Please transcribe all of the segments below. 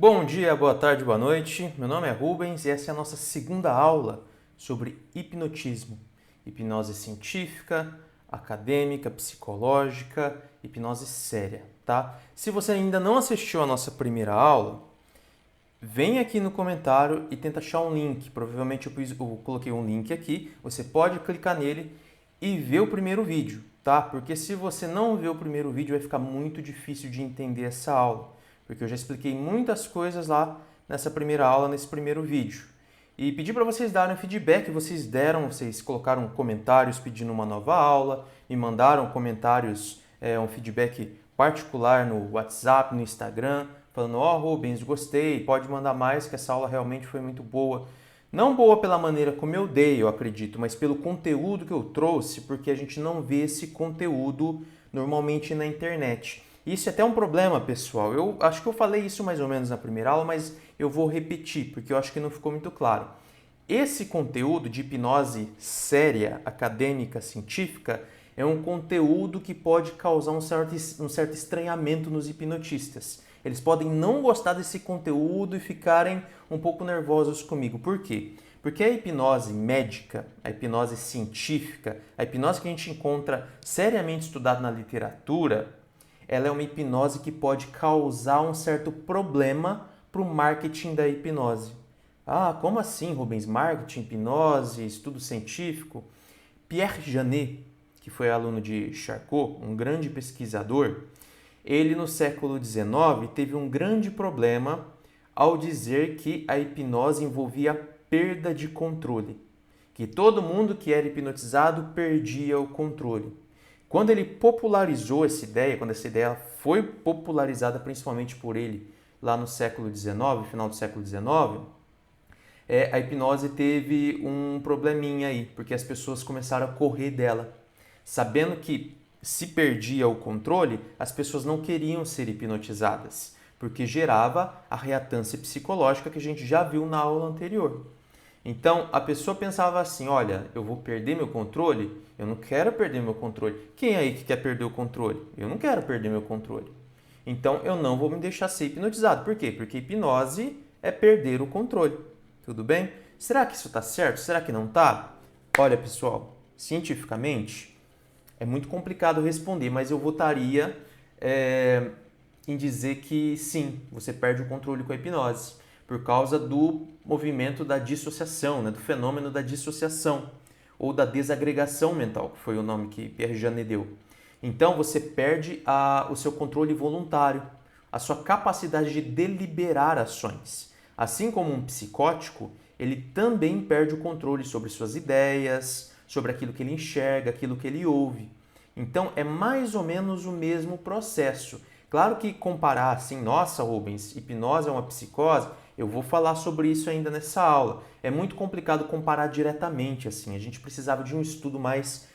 Bom dia, boa tarde, boa noite. Meu nome é Rubens e essa é a nossa segunda aula sobre hipnotismo. Hipnose científica, acadêmica, psicológica, hipnose séria, tá? Se você ainda não assistiu a nossa primeira aula, vem aqui no comentário e tenta achar um link. Provavelmente eu coloquei um link aqui, você pode clicar nele e ver o primeiro vídeo, tá? Porque se você não ver o primeiro vídeo, vai ficar muito difícil de entender essa aula. Porque eu já expliquei muitas coisas lá nessa primeira aula, nesse primeiro vídeo. E pedi para vocês darem feedback, vocês colocaram comentários pedindo uma nova aula, me mandaram comentários, um feedback particular no WhatsApp, no Instagram, falando, Rubens, gostei, pode mandar mais, que essa aula realmente foi muito boa. Não boa pela maneira como eu dei, eu acredito, mas pelo conteúdo que eu trouxe, porque a gente não vê esse conteúdo normalmente na internet. Isso é até um problema, pessoal. Eu acho que eu falei isso mais ou menos na primeira aula, mas eu vou repetir, porque eu acho que não ficou muito claro. Esse conteúdo de hipnose séria, acadêmica, científica, é um conteúdo que pode causar um certo estranhamento nos hipnotistas. Eles podem não gostar desse conteúdo e ficarem um pouco nervosos comigo. Por quê? Porque a hipnose médica, a hipnose científica, a hipnose que a gente encontra seriamente estudada na literatura, ela é uma hipnose que pode causar um certo problema para o marketing da hipnose. Ah, como assim, Rubens? Marketing, hipnose, estudo científico? Pierre Janet, que foi aluno de Charcot, um grande pesquisador, ele no século XIX teve um grande problema ao dizer que a hipnose envolvia perda de controle, que todo mundo que era hipnotizado perdia o controle. Quando ele popularizou essa ideia, quando essa ideia foi popularizada principalmente por ele lá no século XIX, final do século XIX, a hipnose teve um probleminha aí, porque as pessoas começaram a correr dela, sabendo que se perdia o controle, as pessoas não queriam ser hipnotizadas, porque gerava a reatância psicológica que a gente já viu na aula anterior. Então, a pessoa pensava assim, olha, eu vou perder meu controle? Eu não quero perder meu controle. Quem aí que quer perder o controle? Eu não quero perder meu controle. Então, eu não vou me deixar ser hipnotizado. Por quê? Porque hipnose é perder o controle. Tudo bem? Será que isso está certo? Será que não está? Olha, pessoal, cientificamente, é muito complicado responder, mas eu votaria em dizer que sim, você perde o controle com a hipnose, por causa do movimento da dissociação, né, do fenômeno da dissociação, ou da desagregação mental, que foi o nome que Pierre Janet deu. Então você perde o seu controle voluntário, a sua capacidade de deliberar ações. Assim como um psicótico, ele também perde o controle sobre suas ideias, sobre aquilo que ele enxerga, aquilo que ele ouve. Então é mais ou menos o mesmo processo. Claro que comparar assim, nossa Rubens, hipnose é uma psicose, eu vou falar sobre isso ainda nessa aula. É muito complicado comparar diretamente assim, a gente precisava de um estudo mais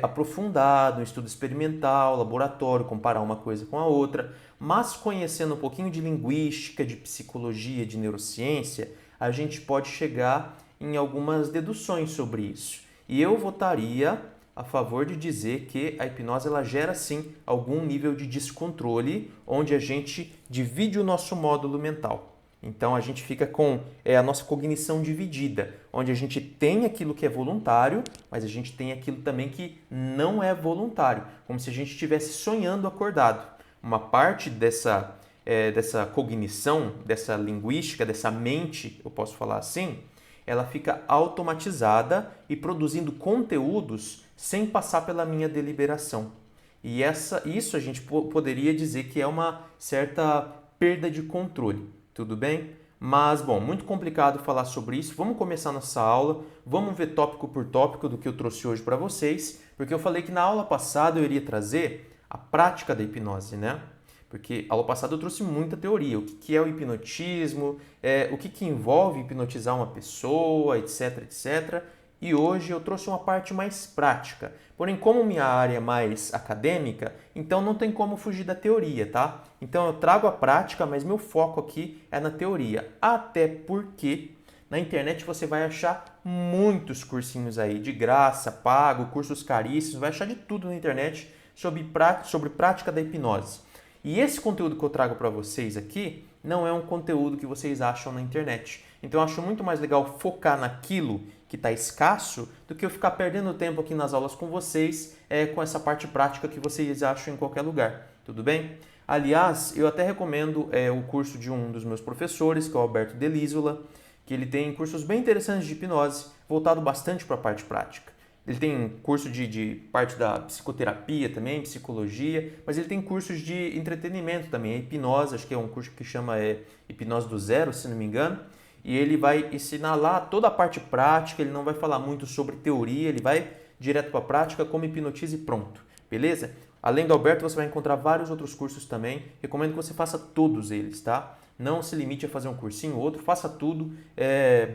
aprofundado, um estudo experimental, laboratório, comparar uma coisa com a outra, mas conhecendo um pouquinho de linguística, de psicologia, de neurociência, a gente pode chegar em algumas deduções sobre isso. E eu votaria a favor de dizer que a hipnose ela gera sim algum nível de descontrole, onde a gente divide o nosso módulo mental. Então a gente fica com a nossa cognição dividida, onde a gente tem aquilo que é voluntário, mas a gente tem aquilo também que não é voluntário, como se a gente estivesse sonhando acordado. Uma parte dessa cognição, dessa linguística, dessa mente, eu posso falar assim, ela fica automatizada e produzindo conteúdos sem passar pela minha deliberação. E isso a gente poderia dizer que é uma certa perda de controle, tudo bem? Mas, bom, muito complicado falar sobre isso. Vamos começar nossa aula, vamos ver tópico por tópico do que eu trouxe hoje para vocês, porque eu falei que na aula passada eu iria trazer a prática da hipnose, né? Porque a aula passada eu trouxe muita teoria, o que é o hipnotismo, o que envolve hipnotizar uma pessoa, etc, etc. E hoje eu trouxe uma parte mais prática. Porém, como minha área é mais acadêmica, então não tem como fugir da teoria, tá? Então eu trago a prática, mas meu foco aqui é na teoria. Até porque na internet você vai achar muitos cursinhos aí, de graça, pago, cursos caríssimos, vai achar de tudo na internet sobre prática da hipnose. E esse conteúdo que eu trago para vocês aqui não é um conteúdo que vocês acham na internet. Então eu acho muito mais legal focar naquilo que está escasso do que eu ficar perdendo tempo aqui nas aulas com vocês com essa parte prática que vocês acham em qualquer lugar. Tudo bem? Aliás, eu até recomendo o curso de um dos meus professores, que é o Alberto Delisola, que ele tem cursos bem interessantes de hipnose, voltado bastante para a parte prática. Ele tem curso de parte da psicoterapia também, psicologia, mas ele tem cursos de entretenimento também, hipnose, acho que é um curso que chama Hipnose do Zero, se não me engano, e ele vai ensinar lá toda a parte prática, ele não vai falar muito sobre teoria, ele vai direto para a prática, como hipnotize e pronto, beleza? Além do Alberto, você vai encontrar vários outros cursos também, recomendo que você faça todos eles, tá? Não se limite a fazer um cursinho ou outro, faça tudo,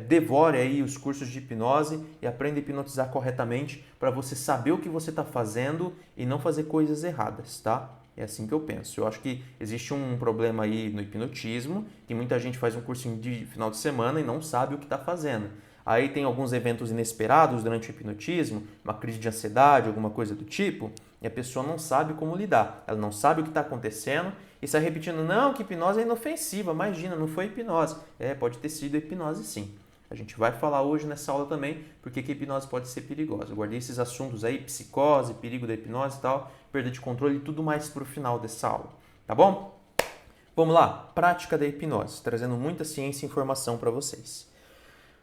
devore aí os cursos de hipnose e aprenda a hipnotizar corretamente para você saber o que você está fazendo e não fazer coisas erradas, tá? É assim que eu penso. Eu acho que existe um problema aí no hipnotismo, que muita gente faz um cursinho de final de semana e não sabe o que está fazendo. Aí tem alguns eventos inesperados durante o hipnotismo, uma crise de ansiedade, alguma coisa do tipo, e a pessoa não sabe como lidar. Ela não sabe o que está acontecendo e sai repetindo, não, que hipnose é inofensiva, imagina, não foi hipnose. Pode ter sido hipnose sim. A gente vai falar hoje nessa aula também porque que a hipnose pode ser perigosa. Eu guardei esses assuntos aí, psicose, perigo da hipnose e tal, perda de controle e tudo mais para o final dessa aula, tá bom? Vamos lá, prática da hipnose, trazendo muita ciência e informação para vocês.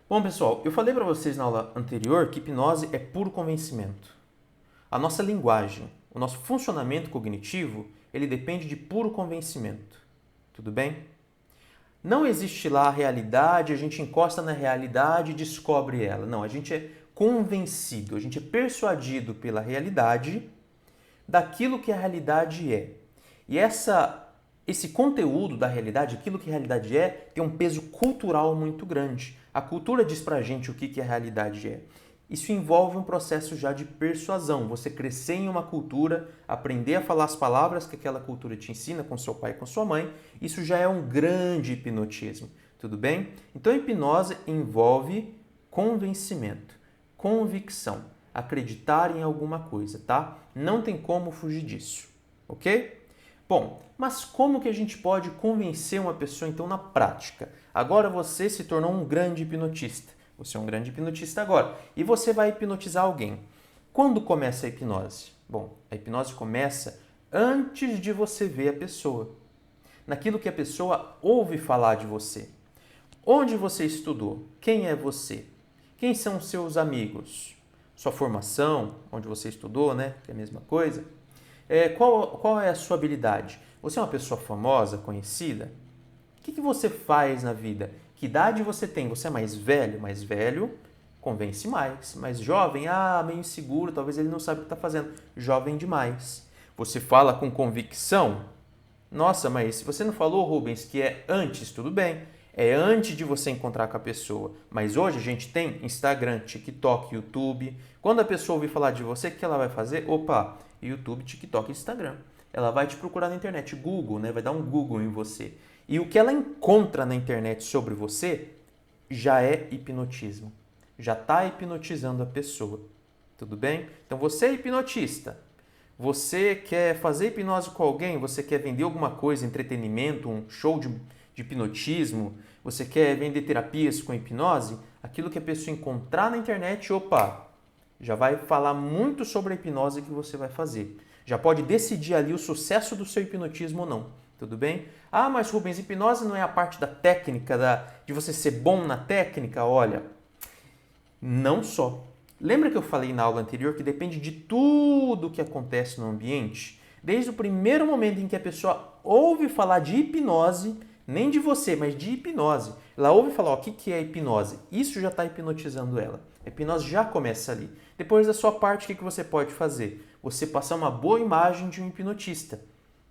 Bom, pessoal, eu falei para vocês na aula anterior que hipnose é puro convencimento. A nossa linguagem, o nosso funcionamento cognitivo, ele depende de puro convencimento. Tudo bem? Não existe lá a realidade, a gente encosta na realidade e descobre ela. Não, a gente é convencido, a gente é persuadido pela realidade daquilo que a realidade é. E esse conteúdo da realidade, aquilo que a realidade é, tem um peso cultural muito grande. A cultura diz pra gente o que a realidade é. Isso envolve um processo já de persuasão. Você crescer em uma cultura, aprender a falar as palavras que aquela cultura te ensina com seu pai e com sua mãe, isso já é um grande hipnotismo. Tudo bem? Então a hipnose envolve convencimento, convicção, acreditar em alguma coisa, tá? Não tem como fugir disso, ok? Bom, mas como que a gente pode convencer uma pessoa então na prática? Agora você se tornou um grande hipnotista. Você é um grande hipnotista agora. E você vai hipnotizar alguém. Quando começa a hipnose? Bom, a hipnose começa antes de você ver a pessoa. Naquilo que a pessoa ouve falar de você. Onde você estudou? Quem é você? Quem são seus amigos? Sua formação, onde você estudou, né? Que é a mesma coisa. Qual é a sua habilidade? Você é uma pessoa famosa, conhecida? O que você faz na vida? Que idade você tem? Você é mais velho? Mais velho convence mais. Mais jovem? Meio inseguro, talvez ele não sabe o que está fazendo. Jovem demais. Você fala com convicção? Nossa, mas se você não falou, Rubens, que é antes, tudo bem. É antes de você encontrar com a pessoa. Mas hoje a gente tem Instagram, TikTok, YouTube. Quando a pessoa ouvir falar de você, o que ela vai fazer? Opa, YouTube, TikTok, Instagram. Ela vai te procurar na internet, Google, né? Vai dar um Google em você. E o que ela encontra na internet sobre você já é hipnotismo. Já está hipnotizando a pessoa. Tudo bem? Então você é hipnotista. Você quer fazer hipnose com alguém? Você quer vender alguma coisa, entretenimento, um show de hipnotismo? Você quer vender terapias com hipnose? Aquilo que a pessoa encontrar na internet, opa, já vai falar muito sobre a hipnose que você vai fazer. Já pode decidir ali o sucesso do seu hipnotismo ou não. Tudo bem? Mas Rubens, hipnose não é a parte da técnica, de você ser bom na técnica? Olha, não só. Lembra que eu falei na aula anterior que depende de tudo que acontece no ambiente? Desde o primeiro momento em que a pessoa ouve falar de hipnose, nem de você, mas de hipnose, ela ouve falar, o que é hipnose? Isso já está hipnotizando ela. A hipnose já começa ali. Depois da sua parte, o que você pode fazer? Você passar uma boa imagem de um hipnotista.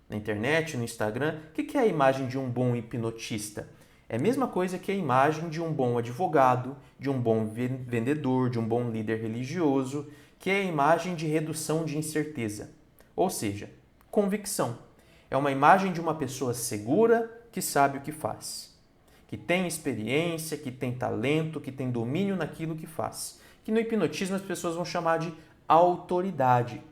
Na internet, no Instagram, o que é a imagem de um bom hipnotista? É a mesma coisa que a imagem de um bom advogado, de um bom vendedor, de um bom líder religioso, que é a imagem de redução de incerteza. Ou seja, convicção. É uma imagem de uma pessoa segura que sabe o que faz, que tem experiência, que tem talento, que tem domínio naquilo que faz. Que no hipnotismo as pessoas vão chamar de autoridade.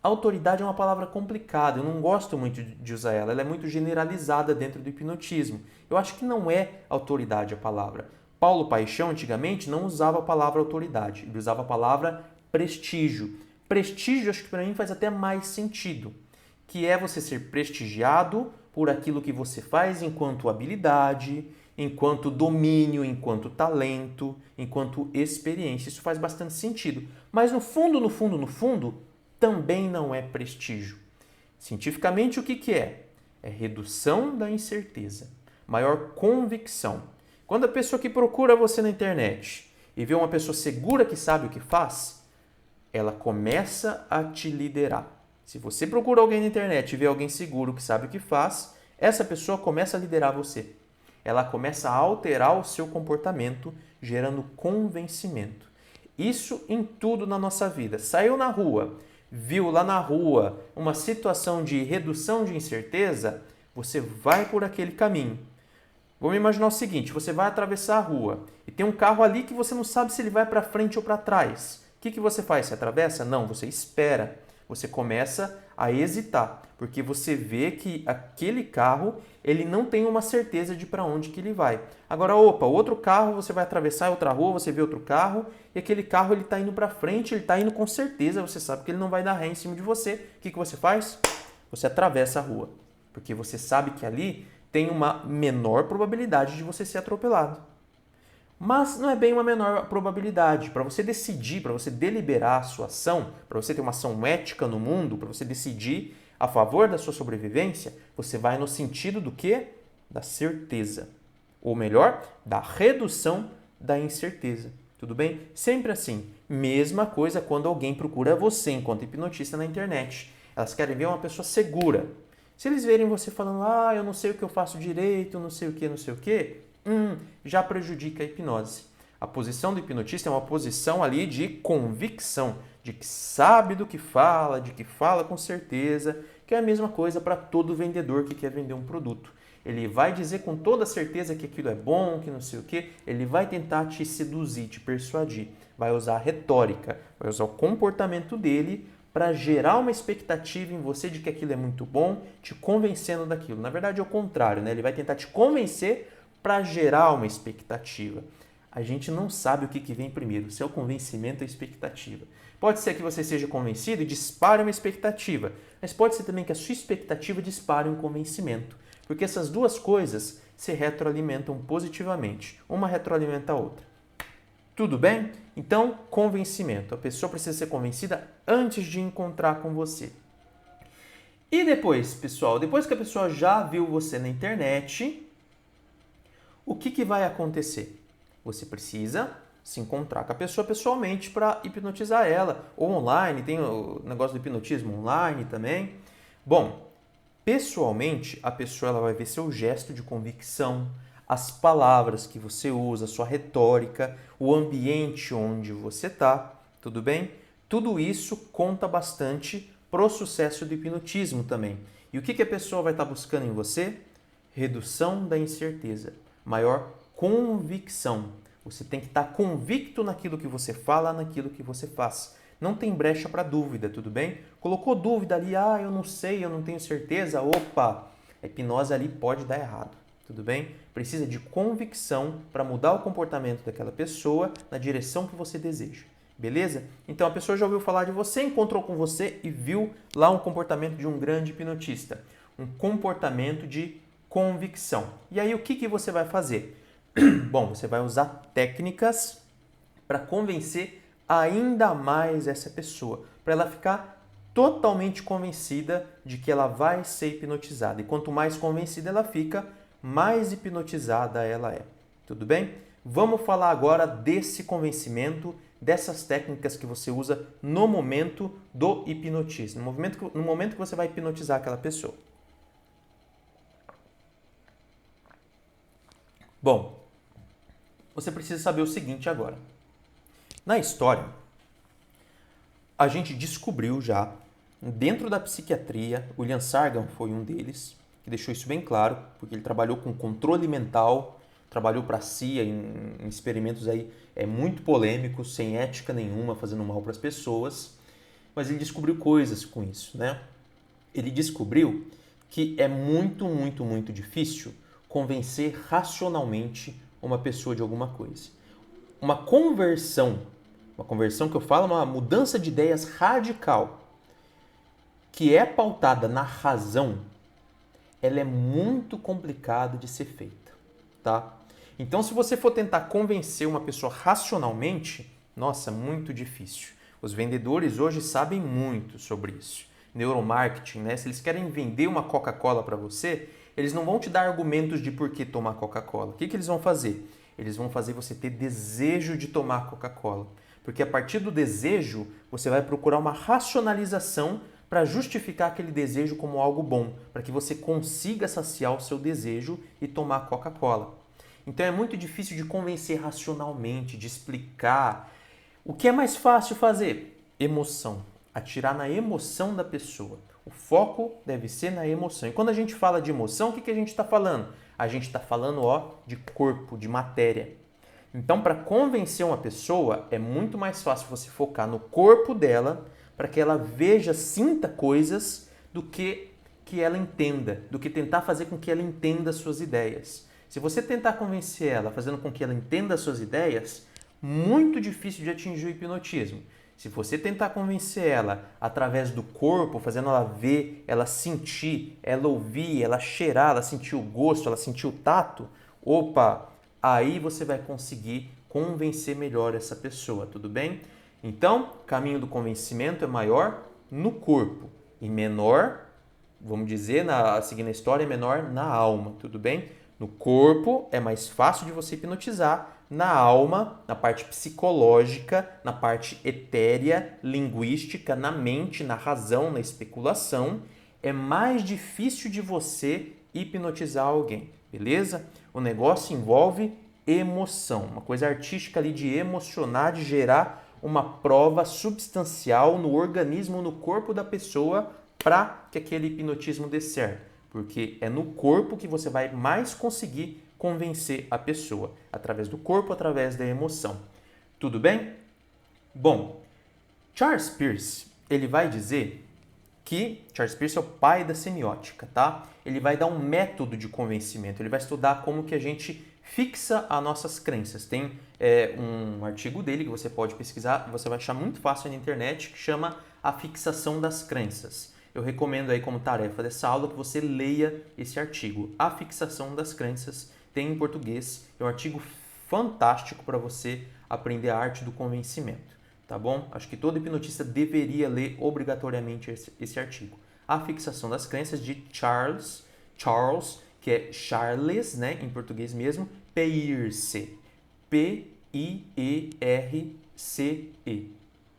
Autoridade é uma palavra complicada, eu não gosto muito de usar ela, ela é muito generalizada dentro do hipnotismo. Eu acho que não é autoridade a palavra. Paulo Paixão, antigamente, não usava a palavra autoridade, ele usava a palavra prestígio. Prestígio, acho que para mim faz até mais sentido, que é você ser prestigiado por aquilo que você faz enquanto habilidade, enquanto domínio, enquanto talento, enquanto experiência. Isso faz bastante sentido. Mas no fundo, também não é prestígio. Cientificamente, o que é? É redução da incerteza, maior convicção. Quando a pessoa que procura você na internet e vê uma pessoa segura que sabe o que faz, ela começa a te liderar. Se você procura alguém na internet e vê alguém seguro que sabe o que faz, essa pessoa começa a liderar você. Ela começa a alterar o seu comportamento, gerando convencimento. Isso em tudo na nossa vida. Saiu na rua, viu lá na rua uma situação de redução de incerteza, você vai por aquele caminho. Vamos imaginar o seguinte, você vai atravessar a rua e tem um carro ali que você não sabe se ele vai para frente ou para trás. O que você faz? Você atravessa? Não, você espera. Você começa a hesitar, porque você vê que aquele carro ele não tem uma certeza de para onde que ele vai. Agora, outro carro, você vai atravessar outra rua, você vê outro carro e aquele carro ele está indo para frente, ele está indo com certeza, você sabe que ele não vai dar ré em cima de você. O que você faz? Você atravessa a rua, porque você sabe que ali tem uma menor probabilidade de você ser atropelado. Mas não é bem uma menor probabilidade. Para você decidir, para você deliberar a sua ação, para você ter uma ação ética no mundo, para você decidir a favor da sua sobrevivência, você vai no sentido do quê? Da certeza. Ou melhor, da redução da incerteza. Tudo bem? Sempre assim. Mesma coisa quando alguém procura você enquanto hipnotista na internet. Elas querem ver uma pessoa segura. Se eles verem você falando, eu não sei o que eu faço direito, não sei o que, já prejudica a hipnose. A posição do hipnotista é uma posição ali de convicção, de que sabe do que fala, de que fala com certeza, que é a mesma coisa para todo vendedor que quer vender um produto. Ele vai dizer com toda certeza que aquilo é bom, que não sei o que, ele vai tentar te seduzir, te persuadir, vai usar a retórica, vai usar o comportamento dele para gerar uma expectativa em você de que aquilo é muito bom, te convencendo daquilo. Na verdade é o contrário, né? Ele vai tentar te convencer para gerar uma expectativa. A gente não sabe o que vem primeiro, se é o convencimento ou a expectativa. Pode ser que você seja convencido e dispare uma expectativa, mas pode ser também que a sua expectativa dispare um convencimento, porque essas duas coisas se retroalimentam positivamente, uma retroalimenta a outra. Tudo bem? Então, convencimento. A pessoa precisa ser convencida antes de encontrar com você. E depois, pessoal, depois que a pessoa já viu você na internet, o que vai acontecer? Você precisa se encontrar com a pessoa pessoalmente para hipnotizar ela. Ou online, tem o negócio do hipnotismo online também. Bom, pessoalmente, a pessoa ela vai ver seu gesto de convicção, as palavras que você usa, a sua retórica, o ambiente onde você está, tudo bem? Tudo isso conta bastante para o sucesso do hipnotismo também. E o que a pessoa vai estar buscando em você? Redução da incerteza, maior convicção. Você tem que estar convicto naquilo que você fala, naquilo que você faz. Não tem brecha para dúvida, tudo bem? Colocou dúvida ali, eu não sei, eu não tenho certeza, opa, a hipnose ali pode dar errado. Tudo bem? Precisa de convicção para mudar o comportamento daquela pessoa na direção que você deseja. Beleza? Então a pessoa já ouviu falar de você, encontrou com você e viu lá um comportamento de um grande hipnotista. Um comportamento de convicção. E aí o que você vai fazer? Bom, você vai usar técnicas para convencer ainda mais essa pessoa, para ela ficar totalmente convencida de que ela vai ser hipnotizada. E quanto mais convencida ela fica, mais hipnotizada ela é. Tudo bem? Vamos falar agora desse convencimento, dessas técnicas que você usa no momento do hipnotismo, no momento que você vai hipnotizar aquela pessoa. Bom, você precisa saber o seguinte agora. Na história, a gente descobriu já, dentro da psiquiatria, o William Sargan foi um deles, que deixou isso bem claro, porque ele trabalhou com controle mental, trabalhou para a CIA em experimentos aí muito polêmicos, sem ética nenhuma, fazendo mal para as pessoas. mas ele descobriu coisas com isso, né? Ele descobriu que é muito, muito, muito difícil convencer racionalmente uma pessoa de alguma coisa. Uma conversão que eu falo, uma mudança de ideias radical, que é pautada na razão, ela é muito complicada de ser feita, tá? Então, se você for tentar convencer uma pessoa racionalmente, nossa, muito difícil. Os vendedores hoje sabem muito sobre isso. Neuromarketing, né? Se eles querem vender uma Coca-Cola para você, eles não vão te dar argumentos de por que tomar Coca-Cola. O que eles vão fazer? Eles vão fazer você ter desejo de tomar Coca-Cola. Porque a partir do desejo, você vai procurar uma racionalização para justificar aquele desejo como algo bom, para que você consiga saciar o seu desejo e tomar Coca-Cola. Então é muito difícil de convencer racionalmente, de explicar. O que é mais fácil fazer? Emoção. Atirar na emoção da pessoa. O foco deve ser na emoção. E quando a gente fala de emoção, o que a gente está falando? A gente está falando de corpo, de matéria. Então, para convencer uma pessoa, é muito mais fácil você focar no corpo dela, para que ela veja, sinta coisas, do que ela entenda, do que tentar fazer com que ela entenda as suas ideias. Se você tentar convencer ela, fazendo com que ela entenda as suas ideias, muito difícil de atingir o hipnotismo. Se você tentar convencer ela através do corpo, fazendo ela ver, ela sentir, ela ouvir, ela cheirar, ela sentir o gosto, ela sentir o tato, opa, aí você vai conseguir convencer melhor essa pessoa, tudo bem? Então, o caminho do convencimento é maior no corpo e menor, vamos dizer, seguindo a história, é menor na alma, tudo bem? No corpo é mais fácil de você hipnotizar, na alma, na parte psicológica, na parte etérea, linguística, na mente, na razão, na especulação, é mais difícil de você hipnotizar alguém, beleza? O negócio envolve emoção, uma coisa artística ali de emocionar, de gerar uma prova substancial no organismo, no corpo da pessoa para que aquele hipnotismo dê certo. Porque é no corpo que você vai mais conseguir convencer a pessoa. Através do corpo, através da emoção. Tudo bem? Bom, Charles Peirce, ele vai dizer que Charles Peirce é o pai da semiótica, tá? Ele vai dar um método de convencimento, ele vai estudar como que a gente fixa as nossas crenças. Tem um artigo dele que você pode pesquisar, você vai achar muito fácil na internet, que chama A Fixação das Crenças. Eu recomendo aí como tarefa dessa aula que você leia esse artigo. A Fixação das Crenças, tem em português, é um artigo fantástico para você aprender a arte do convencimento, tá bom? Acho que todo hipnotista deveria ler obrigatoriamente esse artigo. A Fixação das Crenças de Charles, que é Charles, né, em português mesmo, Peirce, P-I-E-R-C-E,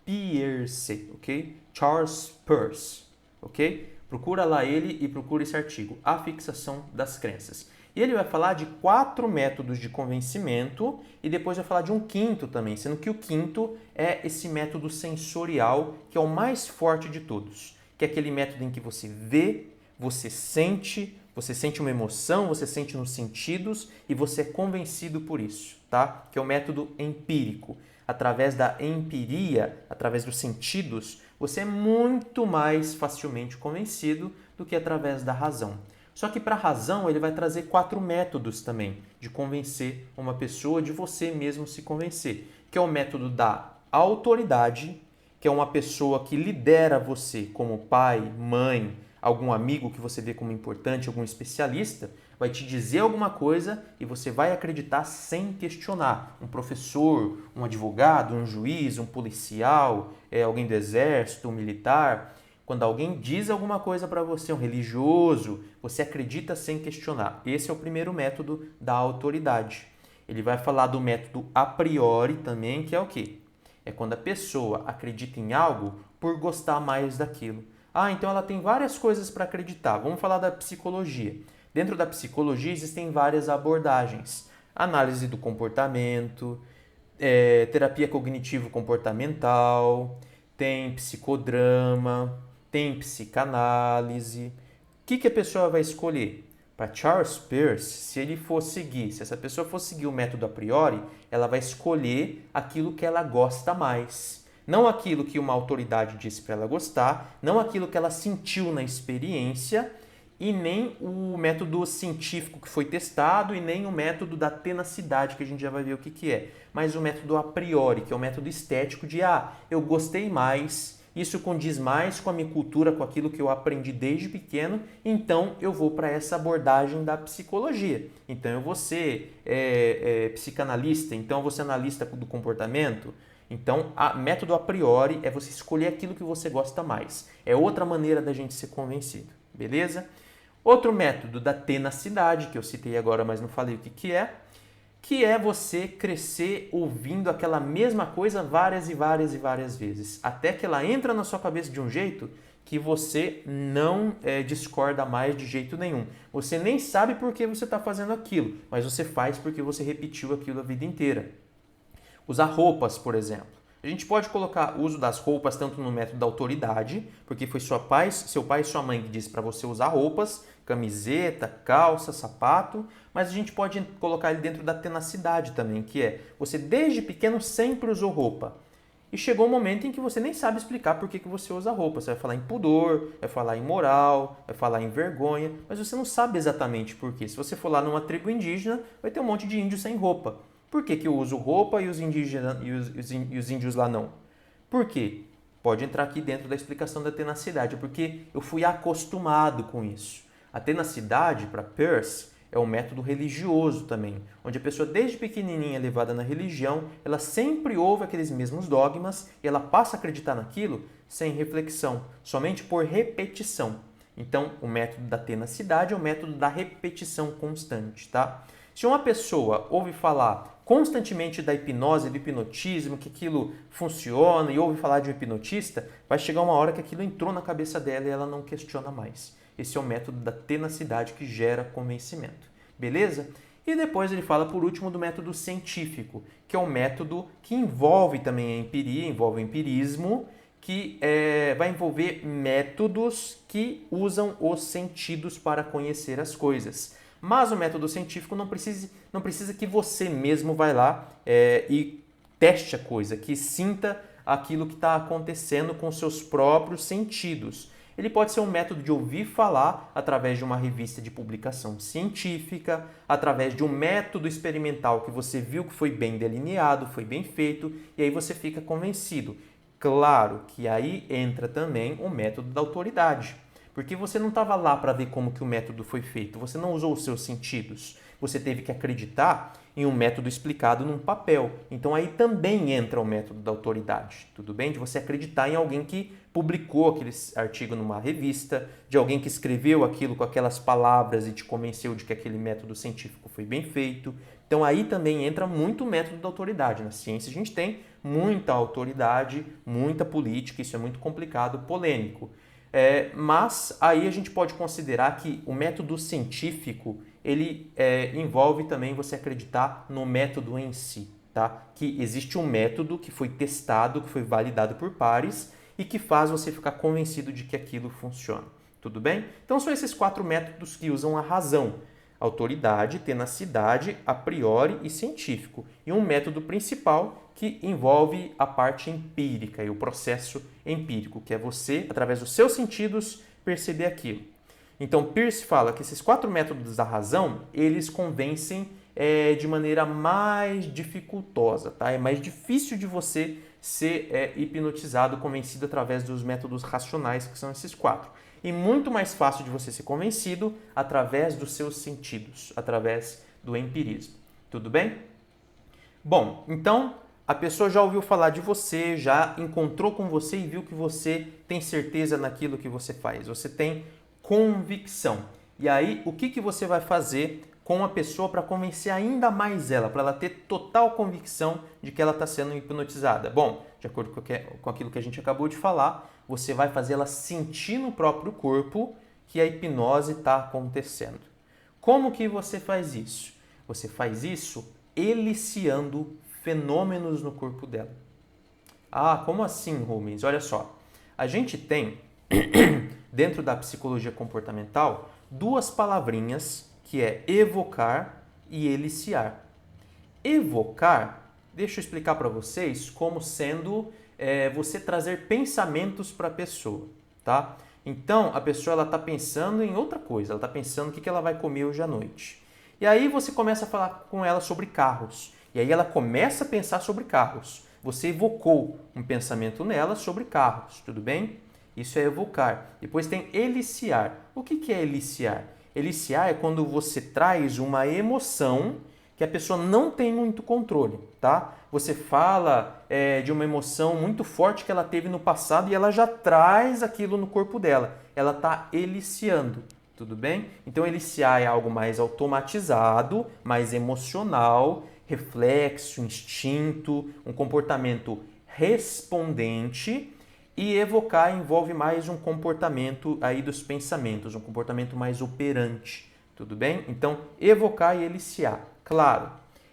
Peirce, ok? Charles Peirce, ok? Procura lá ele e procura esse artigo, A Fixação das Crenças. E ele vai falar de 4 métodos de convencimento e depois vai falar de um quinto também, sendo que o quinto é esse método sensorial, que é o mais forte de todos, que é aquele método em que você vê, você sente uma emoção, você sente nos sentidos e você é convencido por isso, tá? Que é o método empírico. Através da empiria, através dos sentidos, você é muito mais facilmente convencido do que através da razão. Só que para a razão ele vai trazer 4 métodos também de convencer uma pessoa, de você mesmo se convencer, que é o método da autoridade, que é uma pessoa que lidera você como pai, mãe, algum amigo que você vê como importante, algum especialista, vai te dizer alguma coisa e você vai acreditar sem questionar. Um professor, um advogado, um juiz, um policial, alguém do exército, um militar. Quando alguém diz alguma coisa para você, um religioso, você acredita sem questionar. Esse é o primeiro método da autoridade. Ele vai falar do método a priori também, que é o quê? É quando a pessoa acredita em algo por gostar mais daquilo. Então ela tem várias coisas para acreditar. Vamos falar da psicologia. Dentro da psicologia existem várias abordagens. Análise do comportamento, terapia cognitivo-comportamental, tem psicodrama, tem psicanálise. O que a pessoa vai escolher? Para Charles Peirce, se essa pessoa for seguir o método a priori, ela vai escolher aquilo que ela gosta mais. Não aquilo que uma autoridade disse para ela gostar, não aquilo que ela sentiu na experiência, e nem o método científico que foi testado, e nem o método da tenacidade, que a gente já vai ver o que é. Mas o método a priori, que é o método estético de, eu gostei mais, isso condiz mais com a minha cultura, com aquilo que eu aprendi desde pequeno, então eu vou para essa abordagem da psicologia. Então eu vou ser psicanalista, então eu vou ser analista do comportamento. Então, o método a priori é você escolher aquilo que você gosta mais. É outra maneira da gente ser convencido, beleza? Outro método da tenacidade, que eu citei agora, mas não falei o que é você crescer ouvindo aquela mesma coisa várias e várias e várias vezes, até que ela entra na sua cabeça de um jeito que você não discorda mais de jeito nenhum. Você nem sabe por que você está fazendo aquilo, mas você faz porque você repetiu aquilo a vida inteira. Usar roupas, por exemplo. A gente pode colocar o uso das roupas tanto no método da autoridade, porque foi seu pai e sua mãe que disse para você usar roupas, camiseta, calça, sapato, mas a gente pode colocar ele dentro da tenacidade também, que é você desde pequeno sempre usou roupa. E chegou um momento em que você nem sabe explicar por que você usa roupa. Você vai falar em pudor, vai falar em moral, vai falar em vergonha, mas você não sabe exatamente por quê. Se você for lá numa tribo indígena, vai ter um monte de índio sem roupa. Por que eu uso roupa e os índios lá não? Por quê? Pode entrar aqui dentro da explicação da tenacidade, porque eu fui acostumado com isso. A tenacidade, para Peirce, é um método religioso também, onde a pessoa desde pequenininha é levada na religião, ela sempre ouve aqueles mesmos dogmas e ela passa a acreditar naquilo sem reflexão, somente por repetição. Então, o método da tenacidade é o método da repetição constante, tá? Se uma pessoa ouve falar constantemente da hipnose, do hipnotismo, que aquilo funciona e ouve falar de um hipnotista, vai chegar uma hora que aquilo entrou na cabeça dela e ela não questiona mais. Esse é o método da tenacidade que gera convencimento. Beleza? E depois ele fala, por último, do método científico, que é um método que envolve também a empiria, envolve o empirismo, que vai envolver métodos que usam os sentidos para conhecer as coisas. Mas o método científico não precisa que você mesmo vá lá e teste a coisa, que sinta aquilo que está acontecendo com seus próprios sentidos. Ele pode ser um método de ouvir falar através de uma revista de publicação científica, através de um método experimental que você viu que foi bem delineado, foi bem feito, e aí você fica convencido. Claro que aí entra também o método da autoridade. Porque você não estava lá para ver como que o método foi feito, você não usou os seus sentidos, você teve que acreditar em um método explicado num papel. Então aí também entra o método da autoridade, tudo bem? De você acreditar em alguém que publicou aquele artigo numa revista, de alguém que escreveu aquilo com aquelas palavras e te convenceu de que aquele método científico foi bem feito. Então aí também entra muito o método da autoridade. Na ciência a gente tem muita autoridade, muita política, isso é muito complicado, polêmico. Mas aí a gente pode considerar que o método científico ele envolve também você acreditar no método em si, tá? Que existe um método que foi testado, que foi validado por pares e que faz você ficar convencido de que aquilo funciona. Tudo bem? Então são esses 4 métodos que usam a razão: autoridade, tenacidade, a priori e científico. E um método principal que envolve a parte empírica e o processo empírico, que é você, através dos seus sentidos, perceber aquilo. Então, Peirce fala que esses 4 métodos da razão, eles convencem de maneira mais dificultosa, tá? É mais difícil de você ser hipnotizado, convencido através dos métodos racionais, que são esses 4. E muito mais fácil de você ser convencido através dos seus sentidos, através do empirismo. Tudo bem? Bom, então a pessoa já ouviu falar de você, já encontrou com você e viu que você tem certeza naquilo que você faz. Você tem convicção. E aí, o que você vai fazer com a pessoa para convencer ainda mais ela, para ela ter total convicção de que ela está sendo hipnotizada? Bom, de acordo com aquilo que a gente acabou de falar, você vai fazer ela sentir no próprio corpo que a hipnose está acontecendo. Como que você faz isso? Você faz isso eliciando fenômenos no corpo dela. Ah, como assim, Rubens? Olha só, a gente tem, dentro da psicologia comportamental, 2 palavrinhas que é evocar e eliciar. Evocar, deixa eu explicar para vocês como sendo é você trazer pensamentos para a pessoa, tá? Então, a pessoa ela está pensando em outra coisa, ela está pensando o que ela vai comer hoje à noite. E aí você começa a falar com ela sobre carros. E aí ela começa a pensar sobre carros. Você evocou um pensamento nela sobre carros, tudo bem? Isso é evocar. Depois tem eliciar. O que é eliciar? Eliciar é quando você traz uma emoção que a pessoa não tem muito controle, tá? Você fala de uma emoção muito forte que ela teve no passado e ela já traz aquilo no corpo dela. Ela está eliciando, tudo bem? Então, eliciar é algo mais automatizado, mais emocional, reflexo, instinto, um comportamento respondente. E evocar envolve mais um comportamento aí dos pensamentos, um comportamento mais operante, tudo bem? Então, evocar e eliciar. Claro,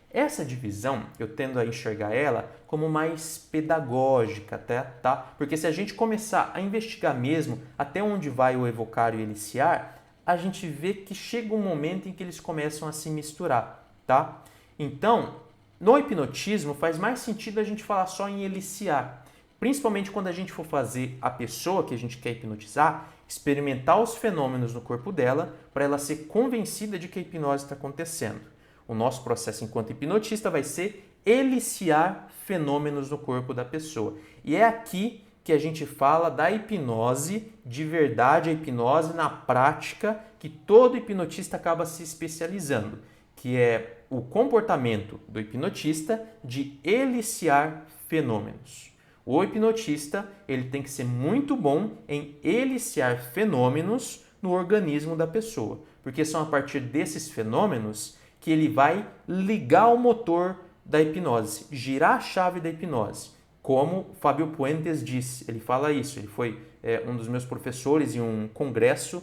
essa divisão eu tendo a enxergar ela como mais pedagógica, tá? Porque se a gente começar a investigar mesmo até onde vai o evocar e o eliciar, a gente vê que chega um momento em que eles começam a se misturar, tá? Então, no hipnotismo faz mais sentido a gente falar só em eliciar, principalmente quando a gente for fazer a pessoa que a gente quer hipnotizar experimentar os fenômenos no corpo dela para ela ser convencida de que a hipnose está acontecendo. O nosso processo enquanto hipnotista vai ser eliciar fenômenos no corpo da pessoa. E é aqui que a gente fala da hipnose de verdade, a hipnose na prática, que todo hipnotista acaba se especializando, que é o comportamento do hipnotista de eliciar fenômenos. O hipnotista ele tem que ser muito bom em eliciar fenômenos no organismo da pessoa, porque são a partir desses fenômenos que ele vai ligar o motor da hipnose, girar a chave da hipnose. Como Fábio Puentes disse, ele fala isso, ele foi um dos meus professores em um congresso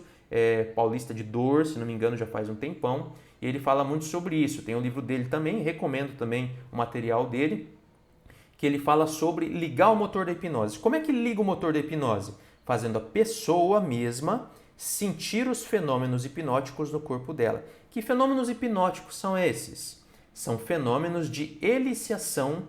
paulista de dor, se não me engano já faz um tempão, e ele fala muito sobre isso. Tem o livro dele também, recomendo também o material dele, que ele fala sobre ligar o motor da hipnose. Como é que liga o motor da hipnose? Fazendo a pessoa mesma sentir os fenômenos hipnóticos no corpo dela. Que fenômenos hipnóticos são esses? São fenômenos de eliciação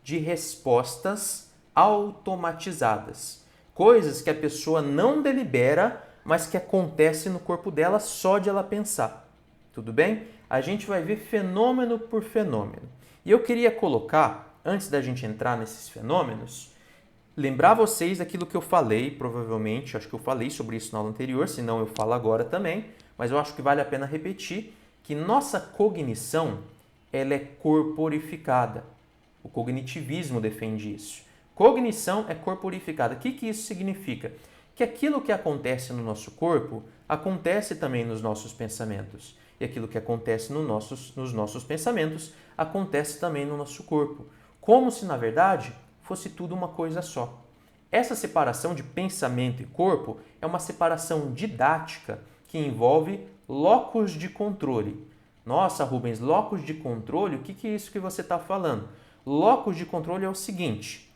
de respostas automatizadas. Coisas que a pessoa não delibera, mas que acontece no corpo dela só de ela pensar. Tudo bem? A gente vai ver fenômeno por fenômeno. E eu queria colocar, antes da gente entrar nesses fenômenos, lembrar vocês daquilo que eu falei, provavelmente, acho que eu falei sobre isso na aula anterior, se não eu falo agora também, mas eu acho que vale a pena repetir, que nossa cognição, ela é corporificada. O cognitivismo defende isso. Cognição é corporificada. O que isso significa? Que aquilo que acontece no nosso corpo, acontece também nos nossos pensamentos. E aquilo que acontece nos nossos pensamentos, acontece também no nosso corpo. Como se, na verdade, fosse tudo uma coisa só. Essa separação de pensamento e corpo é uma separação didática que envolve locus de controle. Nossa, Rubens, locus de controle, o que é isso que você está falando? Locus de controle é o seguinte,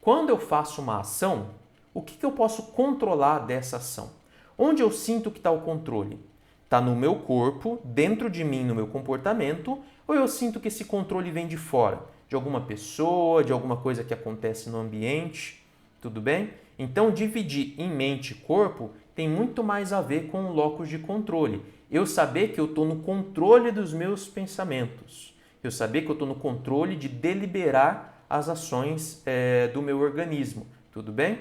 quando eu faço uma ação, o que eu posso controlar dessa ação? Onde eu sinto que está o controle? Está no meu corpo, dentro de mim, no meu comportamento, ou eu sinto que esse controle vem de fora? De alguma pessoa, de alguma coisa que acontece no ambiente, tudo bem? Então, dividir em mente e corpo tem muito mais a ver com o locus de controle. Eu saber que eu estou no controle dos meus pensamentos. Eu saber que eu estou no controle de deliberar as ações do meu organismo, tudo bem?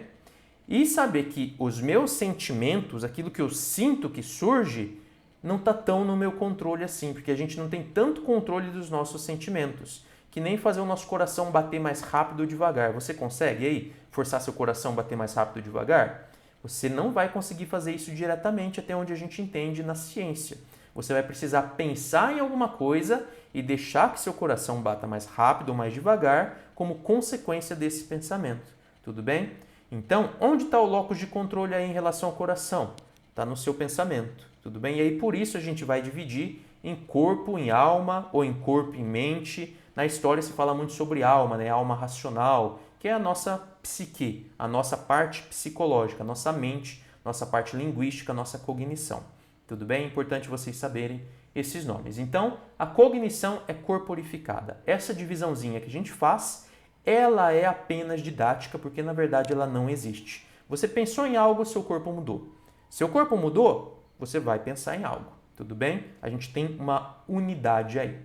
E saber que os meus sentimentos, aquilo que eu sinto que surge, não está tão no meu controle assim, porque a gente não tem tanto controle dos nossos sentimentos, que nem fazer o nosso coração bater mais rápido ou devagar. Você consegue aí forçar seu coração a bater mais rápido ou devagar? Você não vai conseguir fazer isso diretamente até onde a gente entende na ciência. Você vai precisar pensar em alguma coisa e deixar que seu coração bata mais rápido ou mais devagar como consequência desse pensamento. Tudo bem? Então, onde está o locus de controle aí em relação ao coração? Está no seu pensamento. Tudo bem? E aí, por isso, a gente vai dividir em corpo, em alma ou em corpo, em mente. Na história se fala muito sobre alma, né? Alma racional, que é a nossa psique, a nossa parte psicológica, a nossa mente, nossa parte linguística, a nossa cognição. Tudo bem? É importante vocês saberem esses nomes. Então, a cognição é corporificada. Essa divisãozinha que a gente faz ela é apenas didática, porque na verdade ela não existe. Você pensou em algo, seu corpo mudou. Seu corpo mudou, você vai pensar em algo, tudo bem? A gente tem uma unidade aí.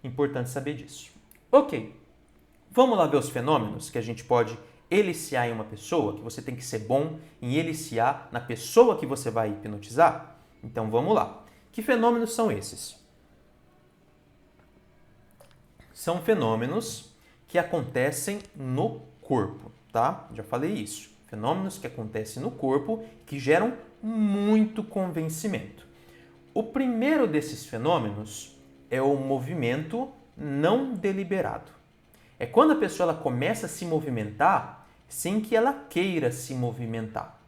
Importante saber disso. Ok, vamos lá ver os fenômenos que a gente pode eliciar em uma pessoa, que você tem que ser bom em eliciar na pessoa que você vai hipnotizar? Então vamos lá. Que fenômenos são esses? São fenômenos que acontecem no corpo, tá? Já falei isso. Fenômenos que acontecem no corpo que geram muito convencimento. O primeiro desses fenômenos é o movimento não deliberado. É quando a pessoa ela começa a se movimentar sem que ela queira se movimentar.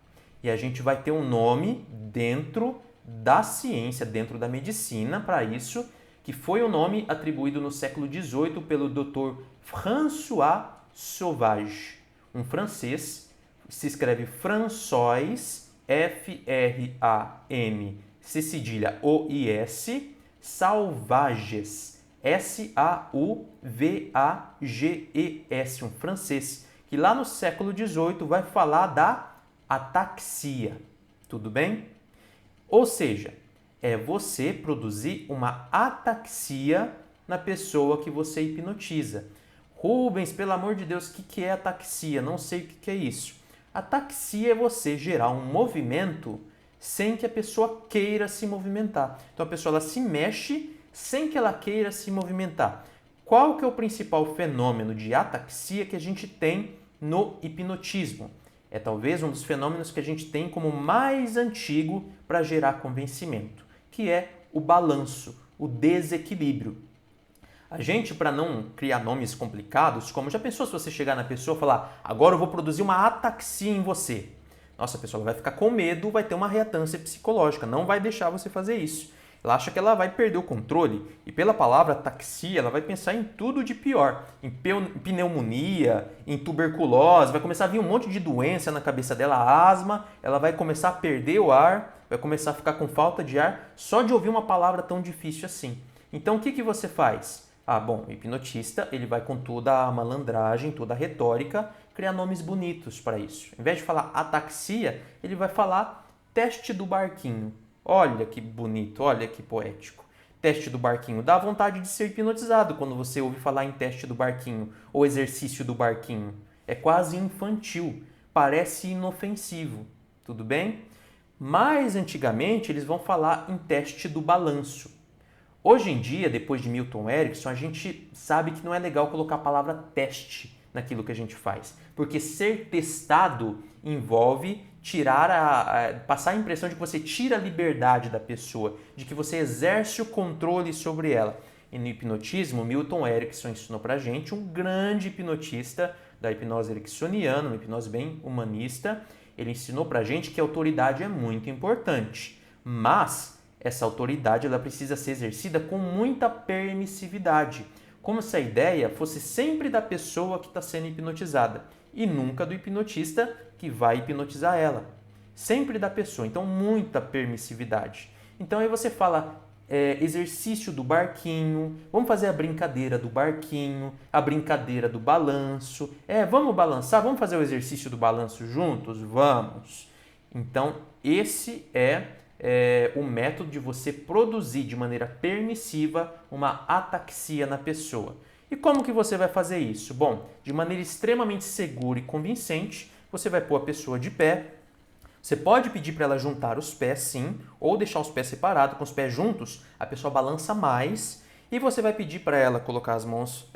E a gente vai ter um nome dentro da ciência, dentro da medicina para isso, que foi o nome atribuído no século XVIII pelo Dr. François Sauvage, um francês, se escreve François, F-R-A-N-C cedilha O-I-S, Sauvages, S-A-U-V-A-G-E-S, um francês, que lá no século XVIII vai falar da ataxia, tudo bem? Ou seja, é você produzir uma ataxia na pessoa que você hipnotiza. Rubens, pelo amor de Deus, o que é ataxia? Não sei o que é isso. Ataxia é você gerar um movimento sem que a pessoa queira se movimentar. Então a pessoa ela se mexe sem que ela queira se movimentar. Qual que é o principal fenômeno de ataxia que a gente tem no hipnotismo? É talvez um dos fenômenos que a gente tem como mais antigo para gerar convencimento, que é o balanço, o desequilíbrio. A gente, para não criar nomes complicados, como já pensou se você chegar na pessoa e falar, agora eu vou produzir uma ataxia em você? Nossa, a pessoa vai ficar com medo, vai ter uma reatância psicológica, não vai deixar você fazer isso. Ela acha que ela vai perder o controle e pela palavra ataxia, ela vai pensar em tudo de pior, em pneumonia, em tuberculose, vai começar a vir um monte de doença na cabeça dela, asma, ela vai começar a perder o ar, vai começar a ficar com falta de ar só de ouvir uma palavra tão difícil assim. Então o que você faz? Bom, o hipnotista ele vai com toda a malandragem, toda a retórica, criar nomes bonitos para isso. Em vez de falar ataxia, ele vai falar teste do barquinho. Olha que bonito, olha que poético. Teste do barquinho. Dá vontade de ser hipnotizado quando você ouve falar em teste do barquinho ou exercício do barquinho. É quase infantil, parece inofensivo, tudo bem? Mais antigamente eles vão falar em teste do balanço. Hoje em dia, depois de Milton Erickson, a gente sabe que não é legal colocar a palavra teste naquilo que a gente faz, porque ser testado envolve passar a impressão de que você tira a liberdade da pessoa, de que você exerce o controle sobre ela. E no hipnotismo, Milton Erickson ensinou pra gente, um grande hipnotista da hipnose ericksoniana, uma hipnose bem humanista, ele ensinou pra gente que a autoridade é muito importante, mas essa autoridade ela precisa ser exercida com muita permissividade, como se a ideia fosse sempre da pessoa que está sendo hipnotizada e nunca do hipnotista que vai hipnotizar ela. Sempre da pessoa, então muita permissividade. Então aí você fala exercício do barquinho, vamos fazer a brincadeira do barquinho, a brincadeira do balanço. Vamos balançar, vamos fazer o exercício do balanço juntos? Vamos! Então esse é o método de você produzir de maneira permissiva uma ataxia na pessoa. E como que você vai fazer isso? Bom, de maneira extremamente segura e convincente, você vai pôr a pessoa de pé. Você pode pedir para ela juntar os pés, sim, ou deixar os pés separados, com os pés juntos, a pessoa balança mais. E você vai pedir para ela colocar as mãos,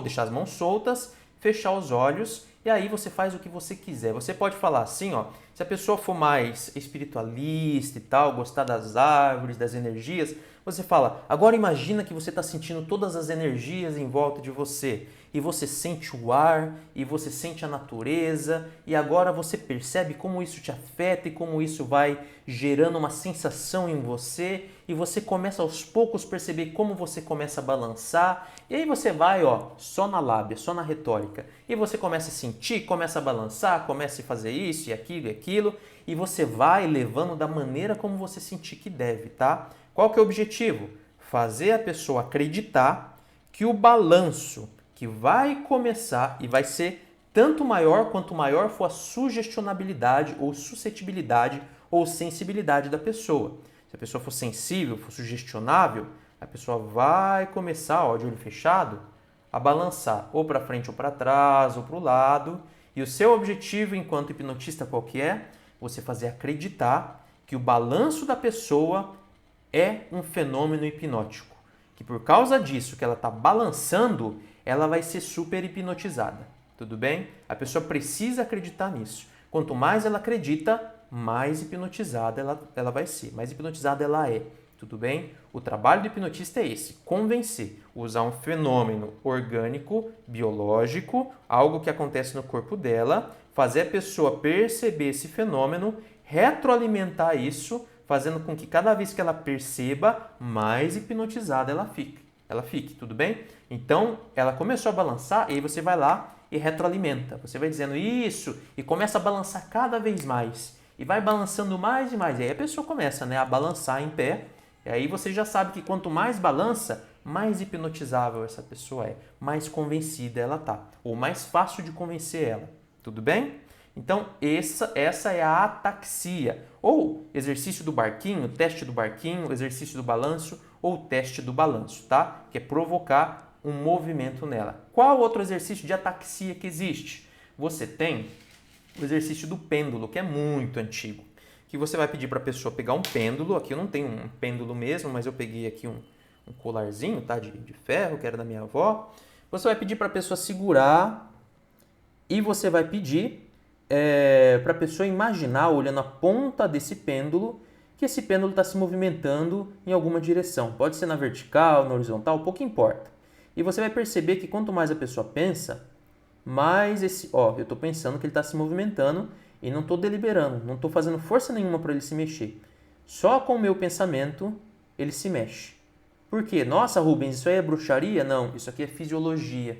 deixar as mãos soltas, fechar os olhos, e aí você faz o que você quiser. Você pode falar assim, se a pessoa for mais espiritualista e tal, gostar das árvores, das energias, você fala, agora imagina que você está sentindo todas as energias em volta de você. E você sente o ar, e você sente a natureza, e agora você percebe como isso te afeta e como isso vai gerando uma sensação em você, e você começa aos poucos a perceber como você começa a balançar, e aí você vai só na lábia, só na retórica, e você começa a sentir, começa a balançar, começa a fazer isso e aquilo, e você vai levando da maneira como você sentir que deve, tá? Qual que é o objetivo? Fazer a pessoa acreditar que o balanço que que vai começar e vai ser tanto maior quanto maior for a sugestionabilidade ou suscetibilidade ou sensibilidade da pessoa. Se a pessoa for sensível, for sugestionável, a pessoa vai começar, ó, de olho fechado, a balançar ou para frente ou para trás ou para o lado. E o seu objetivo enquanto hipnotista qual que é? Você fazer acreditar que o balanço da pessoa é um fenômeno hipnótico. Que por causa disso que ela está balançando, ela vai ser super hipnotizada. Tudo bem? A pessoa precisa acreditar nisso. Quanto mais ela acredita, mais hipnotizada ela vai ser. Mais hipnotizada ela é. Tudo bem? O trabalho do hipnotista é esse, convencer, usar um fenômeno orgânico, biológico, algo que acontece no corpo dela, fazer a pessoa perceber esse fenômeno, retroalimentar isso, fazendo com que cada vez que ela perceba, mais hipnotizada ela fique, tudo bem? Então, ela começou a balançar e aí você vai lá e retroalimenta. Você vai dizendo isso e começa a balançar cada vez mais. E vai balançando mais e mais. E aí a pessoa começa, né, a balançar em pé. E aí você já sabe que quanto mais balança, mais hipnotizável essa pessoa é, mais convencida ela tá, ou mais fácil de convencer ela. Tudo bem? Então, essa é a ataxia, ou exercício do barquinho, teste do barquinho, exercício do balanço, ou teste do balanço, tá? Que é provocar um movimento nela. Qual outro exercício de ataxia que existe? Você tem o exercício do pêndulo, que é muito antigo. Que você vai pedir para a pessoa pegar um pêndulo. Aqui eu não tenho um pêndulo mesmo, mas eu peguei aqui um colarzinho, tá, de ferro, que era da minha avó. Você vai pedir para a pessoa segurar e você vai pedir para a pessoa imaginar, olhando a ponta desse pêndulo, que esse pêndulo está se movimentando em alguma direção. Pode ser na vertical, na horizontal, pouco importa. E você vai perceber que quanto mais a pessoa pensa, mais eu estou pensando que ele está se movimentando e não estou deliberando, não estou fazendo força nenhuma para ele se mexer. Só com o meu pensamento ele se mexe. Por quê? Nossa, Rubens, isso aí é bruxaria? Não, isso aqui é fisiologia.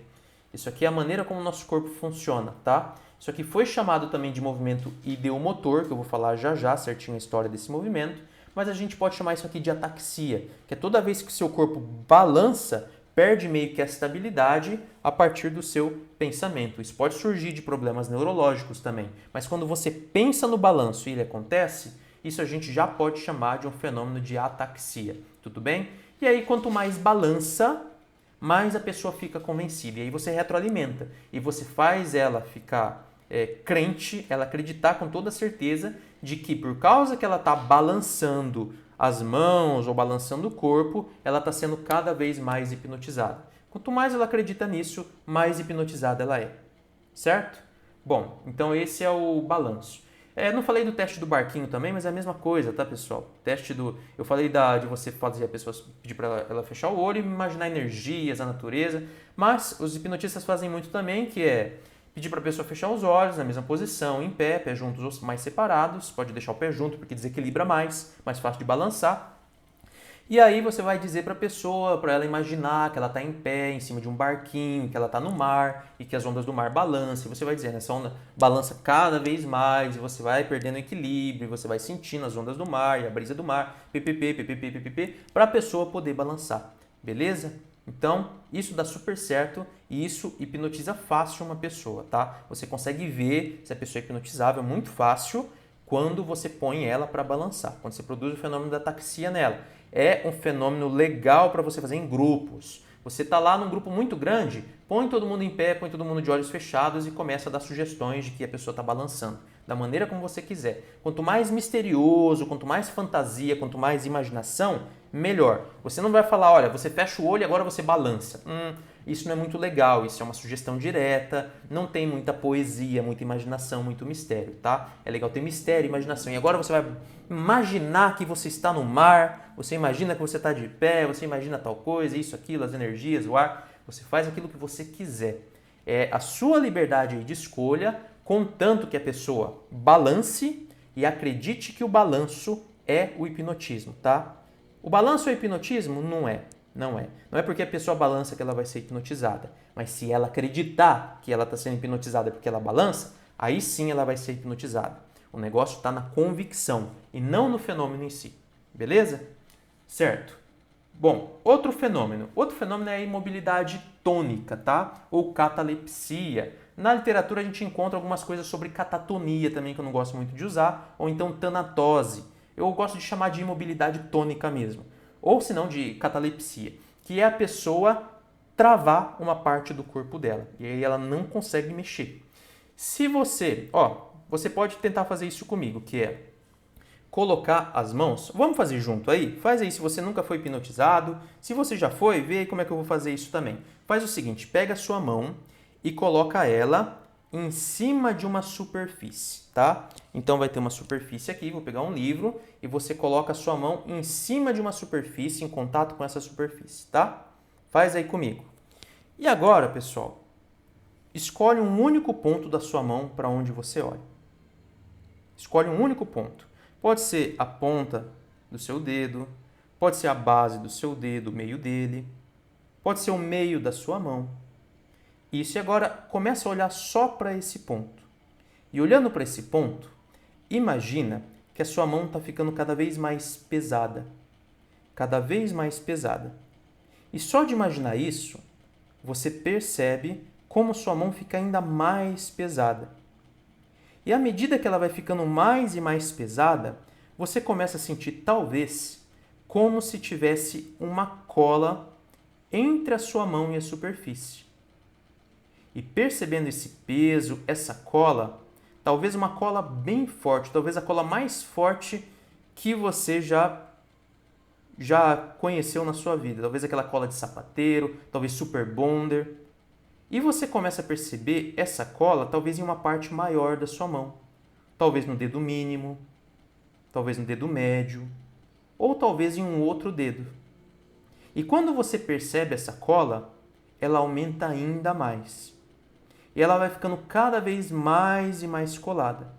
Isso aqui é a maneira como o nosso corpo funciona, tá? Isso aqui foi chamado também de movimento ideomotor, que eu vou falar já já certinho a história desse movimento, mas a gente pode chamar isso aqui de ataxia, que é toda vez que o seu corpo balança, perde meio que a estabilidade a partir do seu pensamento. Isso pode surgir de problemas neurológicos também, mas quando você pensa no balanço e ele acontece, isso a gente já pode chamar de um fenômeno de ataxia, tudo bem? E aí, quanto mais balança, mais a pessoa fica convencida. E aí você retroalimenta e você faz ela ficar crente, ela acreditar com toda certeza de que por causa que ela está balançando as mãos ou balançando o corpo, ela está sendo cada vez mais hipnotizada. Quanto mais ela acredita nisso, mais hipnotizada ela é. Certo? Bom, então esse é o balanço. Não falei do teste do barquinho também, mas é a mesma coisa, tá, pessoal? Eu falei de você fazer a pessoa pedir para ela fechar o olho e imaginar energias, a natureza, mas os hipnotistas fazem muito também, que é pedir para a pessoa fechar os olhos na mesma posição, em pé, pé juntos ou mais separados. Pode deixar o pé junto porque desequilibra mais fácil de balançar. E aí você vai dizer para a pessoa, para ela imaginar que ela está em pé, em cima de um barquinho, que ela está no mar e que as ondas do mar balançam. E você vai dizer, essa onda balança cada vez mais e você vai perdendo o equilíbrio, você vai sentindo as ondas do mar e a brisa do mar, ppp, para a pessoa poder balançar. Beleza? Então, isso dá super certo e isso hipnotiza fácil uma pessoa, tá? Você consegue ver se a pessoa é hipnotizável muito fácil quando você põe ela para balançar, quando você produz o fenômeno da ataxia nela. É um fenômeno legal para você fazer em grupos. Você está lá num grupo muito grande, põe todo mundo em pé, põe todo mundo de olhos fechados e começa a dar sugestões de que a pessoa está balançando, da maneira como você quiser. Quanto mais misterioso, quanto mais fantasia, quanto mais imaginação, melhor. Você não vai falar, olha, você fecha o olho e agora você balança. Isso não é muito legal, isso é uma sugestão direta, não tem muita poesia, muita imaginação, muito mistério, tá? É legal ter mistério e imaginação. E agora você vai imaginar que você está no mar, você imagina que você está de pé, você imagina tal coisa, isso, aquilo, as energias, o ar. Você faz aquilo que você quiser. É a sua liberdade de escolha, contanto que a pessoa balance e acredite que o balanço é o hipnotismo, tá? O balanço é hipnotismo? Não é. Não é. Não é porque a pessoa balança que ela vai ser hipnotizada. Mas se ela acreditar que ela está sendo hipnotizada porque ela balança, aí sim ela vai ser hipnotizada. O negócio está na convicção e não no fenômeno em si. Beleza? Certo. Bom, outro fenômeno. Outro fenômeno é a imobilidade tônica, tá? Ou catalepsia. Na literatura a gente encontra algumas coisas sobre catatonia também, que eu não gosto muito de usar, ou então tanatose. Eu gosto de chamar de imobilidade tônica mesmo. Ou se não de catalepsia, que é a pessoa travar uma parte do corpo dela. E aí ela não consegue mexer. Se você, você pode tentar fazer isso comigo, que é colocar as mãos. Vamos fazer junto aí? Faz aí se você nunca foi hipnotizado. Se você já foi, vê aí como é que eu vou fazer isso também. Faz o seguinte, pega a sua mão e coloca ela em cima de uma superfície, tá? Então vai ter uma superfície aqui, vou pegar um livro e você coloca a sua mão em cima de uma superfície, em contato com essa superfície, tá? Faz aí comigo. E agora, pessoal, escolhe um único ponto da sua mão para onde você olha. Escolhe um único ponto. Pode ser a ponta do seu dedo, pode ser a base do seu dedo, o meio dele, pode ser o meio da sua mão. Isso, e agora começa a olhar só para esse ponto. E olhando para esse ponto, imagina que a sua mão está ficando cada vez mais pesada. Cada vez mais pesada. E só de imaginar isso, você percebe como sua mão fica ainda mais pesada. E à medida que ela vai ficando mais e mais pesada, você começa a sentir, talvez, como se tivesse uma cola entre a sua mão e a superfície. E percebendo esse peso, essa cola, talvez uma cola bem forte, talvez a cola mais forte que você já conheceu na sua vida. Talvez aquela cola de sapateiro, talvez super bonder. E você começa a perceber essa cola talvez em uma parte maior da sua mão. Talvez no dedo mínimo, talvez no dedo médio, ou talvez em um outro dedo. E quando você percebe essa cola, ela aumenta ainda mais. E ela vai ficando cada vez mais e mais colada.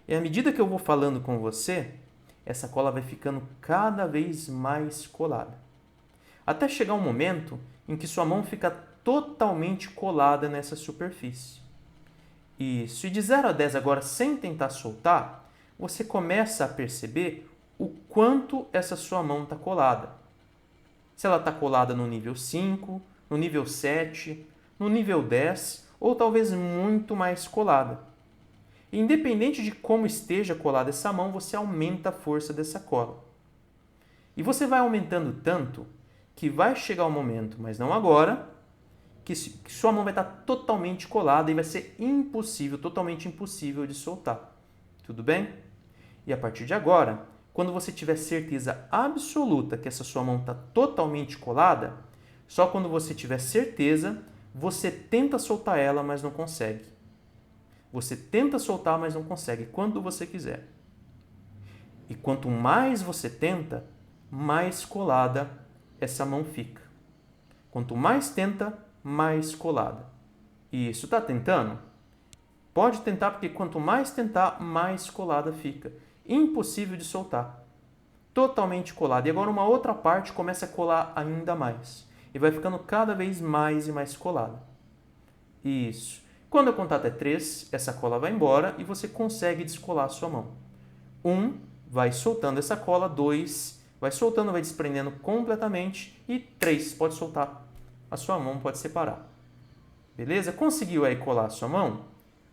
E à medida que eu vou falando com você, essa cola vai ficando cada vez mais colada. Até chegar um momento em que sua mão fica totalmente colada nessa superfície. Isso. E de 0 a 10 agora, sem tentar soltar, você começa a perceber o quanto essa sua mão está colada. Se ela está colada no nível 5, no nível 7, no nível 10 ou talvez muito mais colada. E independente de como esteja colada essa mão, você aumenta a força dessa cola. E você vai aumentando tanto que vai chegar um momento, mas não agora, que sua mão vai estar totalmente colada e vai ser impossível, totalmente impossível de soltar. Tudo bem? E a partir de agora, quando você tiver certeza absoluta que essa sua mão está totalmente colada, só quando você tiver certeza, você tenta soltar ela, mas não consegue. Você tenta soltar, mas não consegue, quando você quiser. E quanto mais você tenta, mais colada essa mão fica. Quanto mais tenta, mais colada. E isso, está tentando? Pode tentar, porque quanto mais tentar, mais colada fica. Impossível de soltar. Totalmente colada. E agora uma outra parte começa a colar ainda mais. E vai ficando cada vez mais e mais colada. Isso. Quando eu contar até 3, essa cola vai embora e você consegue descolar a sua mão. 1, vai soltando essa cola. 2, vai soltando, vai desprendendo completamente. E 3, pode soltar. A sua mão pode separar. Beleza? Conseguiu aí colar a sua mão?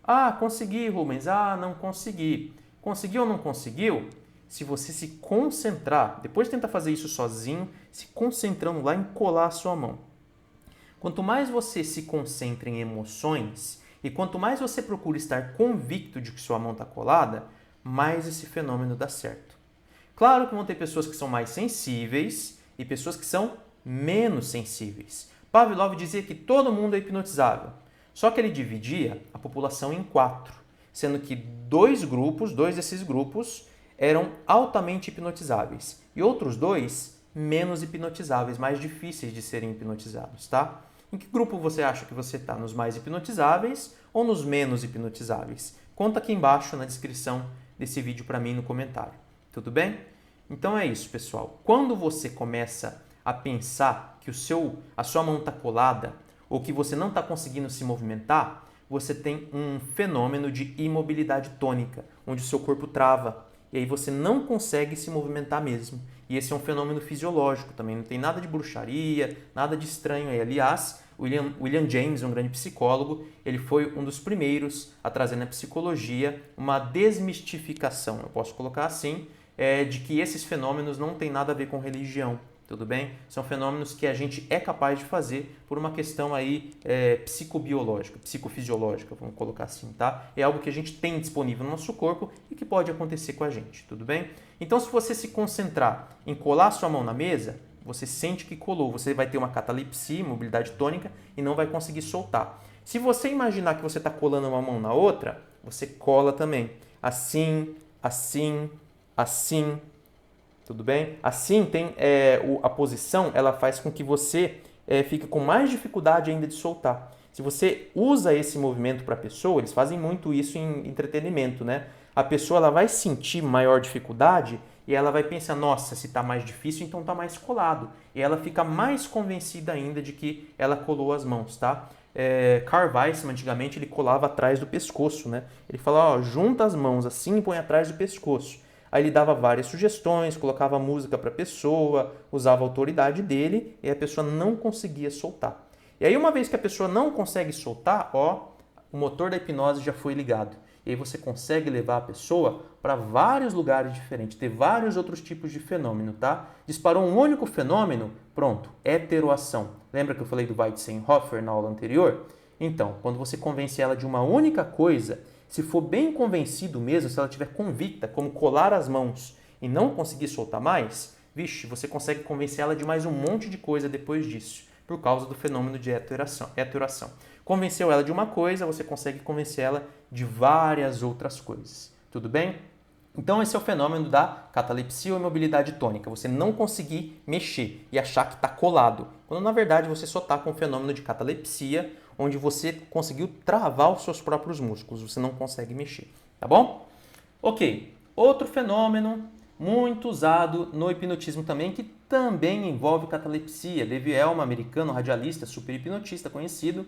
Ah, consegui, Rubens. Ah, não consegui. Conseguiu ou não conseguiu? Se você se concentrar, depois tenta fazer isso sozinho, se concentrando lá em colar a sua mão. Quanto mais você se concentra em emoções e quanto mais você procura estar convicto de que sua mão está colada, mais esse fenômeno dá certo. Claro que vão ter pessoas que são mais sensíveis e pessoas que são menos sensíveis. Pavlov dizia que todo mundo é hipnotizável, só que ele dividia a população em 4, sendo que dois desses grupos, eram altamente hipnotizáveis e outros 2 menos hipnotizáveis, mais difíceis de serem hipnotizados, tá? Em que grupo você acha que você está? Nos mais hipnotizáveis ou nos menos hipnotizáveis? Conta aqui embaixo na descrição desse vídeo para mim no comentário, tudo bem? Então é isso, pessoal. Quando você começa a pensar que a sua mão está colada ou que você não está conseguindo se movimentar, você tem um fenômeno de imobilidade tônica, onde o seu corpo trava e aí você não consegue se movimentar mesmo. E esse é um fenômeno fisiológico também, não tem nada de bruxaria, nada de estranho aí. Aliás, William James, um grande psicólogo, ele foi um dos primeiros a trazer na psicologia uma desmistificação, eu posso colocar assim, de que esses fenômenos não têm nada a ver com religião. Tudo bem? São fenômenos que a gente é capaz de fazer por uma questão aí psicobiológica, psicofisiológica, vamos colocar assim, tá? É algo que a gente tem disponível no nosso corpo e que pode acontecer com a gente, tudo bem? Então, se você se concentrar em colar sua mão na mesa, você sente que colou, você vai ter uma catalepsia, mobilidade tônica, e não vai conseguir soltar. Se você imaginar que você está colando uma mão na outra, você cola também. Assim, assim, assim. Tudo bem? Assim, a posição ela faz com que você fique com mais dificuldade ainda de soltar. Se você usa esse movimento para a pessoa, eles fazem muito isso em entretenimento, né? A pessoa ela vai sentir maior dificuldade e ela vai pensar, nossa, se está mais difícil, então está mais colado. E ela fica mais convencida ainda de que ela colou as mãos, tá? Carl Weissman, antigamente, ele colava atrás do pescoço, né? Ele falava, junta as mãos assim e põe atrás do pescoço. Aí ele dava várias sugestões, colocava música para a pessoa, usava a autoridade dele e a pessoa não conseguia soltar. E aí uma vez que a pessoa não consegue soltar, o motor da hipnose já foi ligado. E aí você consegue levar a pessoa para vários lugares diferentes, ter vários outros tipos de fenômeno, tá? Disparou um único fenômeno, pronto, heteroação. Lembra que eu falei do Weizsäcker na aula anterior? Então, quando você convence ela de uma única coisa, se for bem convencido mesmo, se ela estiver convicta, como colar as mãos e não conseguir soltar mais, vixe, você consegue convencer ela de mais um monte de coisa depois disso, por causa do fenômeno de heteroação. Convenceu ela de uma coisa, você consegue convencer ela de várias outras coisas. Tudo bem? Então esse é o fenômeno da catalepsia ou imobilidade tônica. Você não conseguir mexer e achar que está colado, quando na verdade você só está com o fenômeno de catalepsia, onde você conseguiu travar os seus próprios músculos, você não consegue mexer, tá bom? Ok, outro fenômeno muito usado no hipnotismo também, que também envolve catalepsia. Levi Hellman, americano, radialista, super hipnotista conhecido,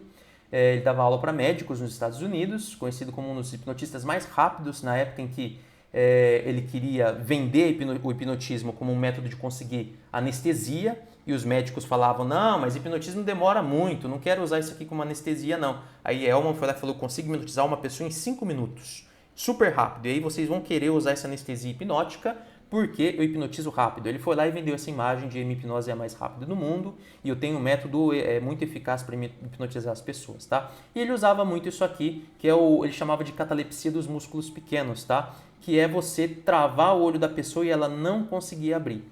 ele dava aula para médicos nos Estados Unidos, conhecido como um dos hipnotistas mais rápidos na época em que ele queria vender o hipnotismo como um método de conseguir anestesia, e os médicos falavam, não, mas hipnotismo demora muito, não quero usar isso aqui como anestesia, não. Aí Hellman foi lá e falou, consigo hipnotizar uma pessoa em 5 minutos, super rápido, e aí vocês vão querer usar essa anestesia hipnótica, porque eu hipnotizo rápido. Ele foi lá e vendeu essa imagem de a minha hipnose é a mais rápida do mundo e eu tenho um método muito eficaz para hipnotizar as pessoas, tá? E ele usava muito isso aqui, que ele chamava de catalepsia dos músculos pequenos, tá? Que é você travar o olho da pessoa e ela não conseguir abrir.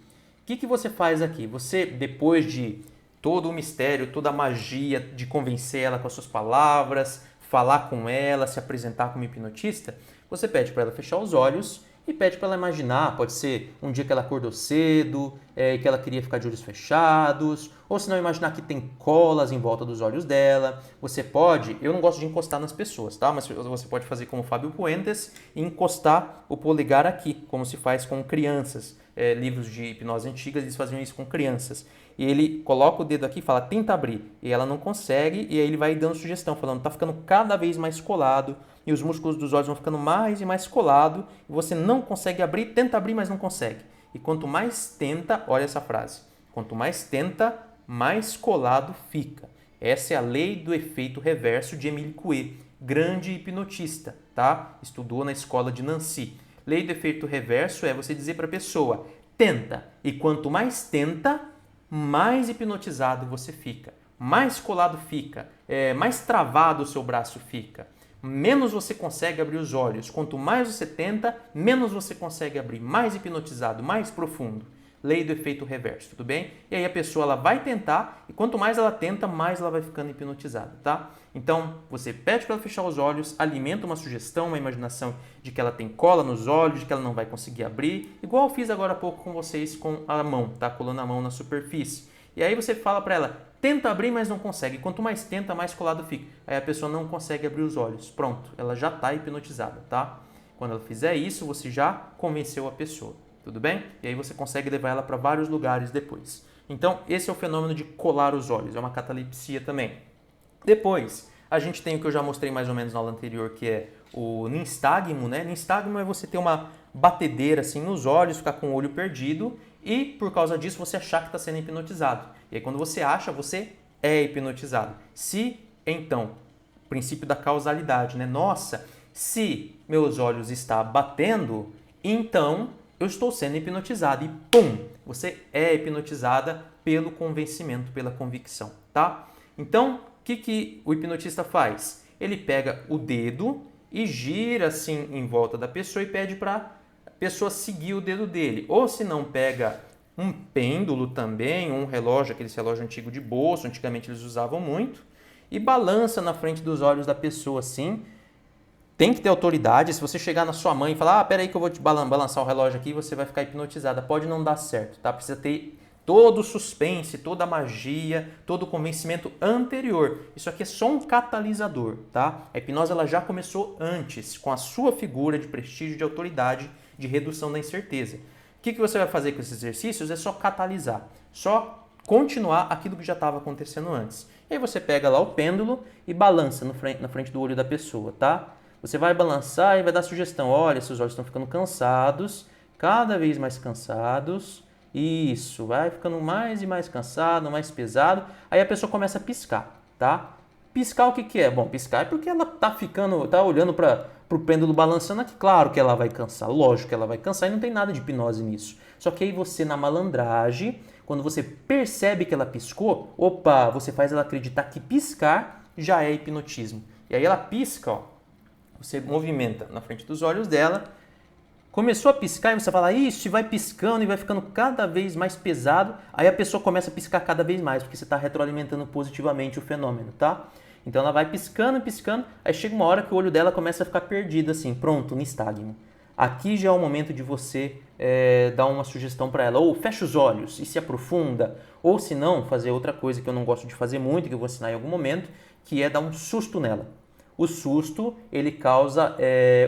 O que você faz aqui? Você, depois de todo o mistério, toda a magia de convencer ela com as suas palavras, falar com ela, se apresentar como hipnotista, você pede para ela fechar os olhos e pede para ela imaginar, pode ser um dia que ela acordou cedo, que ela queria ficar de olhos fechados, ou se não imaginar que tem colas em volta dos olhos dela. Você pode, eu não gosto de encostar nas pessoas, tá? Mas você pode fazer como Fábio Puentes e encostar o polegar aqui, como se faz com crianças. Livros de hipnose antigas, eles faziam isso com crianças. E ele coloca o dedo aqui e fala, tenta abrir. E ela não consegue, e aí ele vai dando sugestão, falando, tá ficando cada vez mais colado, e os músculos dos olhos vão ficando mais e mais colado, e você não consegue abrir, tenta abrir, mas não consegue. E quanto mais tenta, olha essa frase, quanto mais tenta, mais colado fica. Essa é a lei do efeito reverso de Émile Coué, grande hipnotista, tá? Estudou na escola de Nancy. Lei do efeito reverso é você dizer para a pessoa, tenta, e quanto mais tenta, mais hipnotizado você fica, mais colado fica, mais travado o seu braço fica, menos você consegue abrir os olhos. Quanto mais você tenta, menos você consegue abrir, mais hipnotizado, mais profundo. Lei do efeito reverso, tudo bem? E aí a pessoa ela vai tentar, e quanto mais ela tenta, mais ela vai ficando hipnotizada, tá? Então, você pede para ela fechar os olhos, alimenta uma sugestão, uma imaginação de que ela tem cola nos olhos, de que ela não vai conseguir abrir, igual eu fiz agora há pouco com vocês com a mão, tá? Colando a mão na superfície. E aí você fala para ela, tenta abrir, mas não consegue. Quanto mais tenta, mais colado fica. Aí a pessoa não consegue abrir os olhos. Pronto, ela já está hipnotizada, tá? Quando ela fizer isso, você já convenceu a pessoa. Tudo bem? E aí você consegue levar ela para vários lugares depois. Então, esse é o fenômeno de colar os olhos. É uma catalepsia também. Depois, A gente tem o que eu já mostrei mais ou menos na aula anterior, que é o nistagmo, né? Nistagmo é você ter uma batedeira assim nos olhos, ficar com o olho perdido e por causa disso você achar que está sendo hipnotizado. E aí quando você acha, você é hipnotizado. Se, então, princípio da causalidade, né? Nossa, se meus olhos estão batendo, então eu estou sendo hipnotizado. E pum, você é hipnotizada pelo convencimento, pela convicção, tá? Então, o que o hipnotista faz? Ele pega o dedo e gira assim em volta da pessoa e pede para a pessoa seguir o dedo dele. Ou se não, pega um pêndulo também, um relógio, aquele relógio antigo de bolso, antigamente eles usavam muito, e balança na frente dos olhos da pessoa assim. Tem que ter autoridade. Se você chegar na sua mãe e falar, peraí que eu vou te balançar o relógio aqui, você vai ficar hipnotizada. Pode não dar certo, tá? Precisa ter todo o suspense, toda a magia, todo o convencimento anterior. Isso aqui é só um catalisador, tá? A hipnose ela já começou antes, com a sua figura de prestígio, de autoridade, de redução da incerteza. O que você vai fazer com esses exercícios? É só catalisar, só continuar aquilo que já estava acontecendo antes. E aí você pega lá o pêndulo e balança na frente do olho da pessoa, tá? Você vai balançar e vai dar sugestão. Olha, seus olhos estão ficando cansados, cada vez mais cansados. Isso, vai ficando mais e mais cansado, mais pesado. Aí a pessoa começa a piscar, tá? Piscar o que é? Bom, piscar é porque ela tá olhando para o pêndulo balançando aqui. Claro que ela vai cansar, lógico que ela vai cansar e não tem nada de hipnose nisso. Só que aí você, na malandragem, quando você percebe que ela piscou, opa, você faz ela acreditar que piscar já é hipnotismo. E aí ela pisca, ó. Você movimenta na frente dos olhos dela, começou a piscar e você fala, isso, e vai piscando e vai ficando cada vez mais pesado, aí a pessoa começa a piscar cada vez mais, porque você está retroalimentando positivamente o fenômeno, tá? Então ela vai piscando, piscando, aí chega uma hora que o olho dela começa a ficar perdido, assim, pronto, nistagmo. Aqui já é o momento de você dar uma sugestão para ela, ou fecha os olhos e se aprofunda, ou se não, fazer outra coisa que eu não gosto de fazer muito, que eu vou ensinar em algum momento, que é dar um susto nela. O susto, ele causa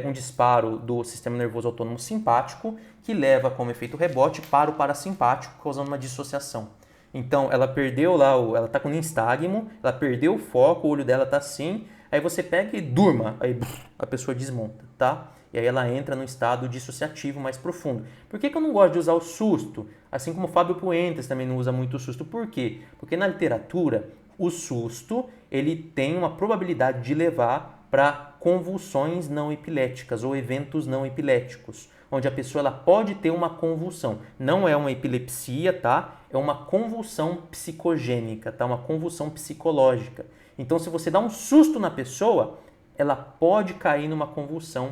um disparo do sistema nervoso autônomo simpático, que leva como efeito rebote para o parasimpático, causando uma dissociação. Então, ela perdeu lá, ela está com nistagmo, ela perdeu o foco, o olho dela está assim, aí você pega e durma, aí a pessoa desmonta, tá? E aí ela entra num estado dissociativo mais profundo. Por que eu não gosto de usar o susto? Assim como o Fábio Puentes também não usa muito o susto. Por quê? Porque na literatura, o susto ele tem uma probabilidade de levar para convulsões não epiléticas ou eventos não epiléticos, onde a pessoa ela pode ter uma convulsão. Não é uma epilepsia, tá? É uma convulsão psicogênica, tá? Uma convulsão psicológica. Então, se você dá um susto na pessoa, ela pode cair numa convulsão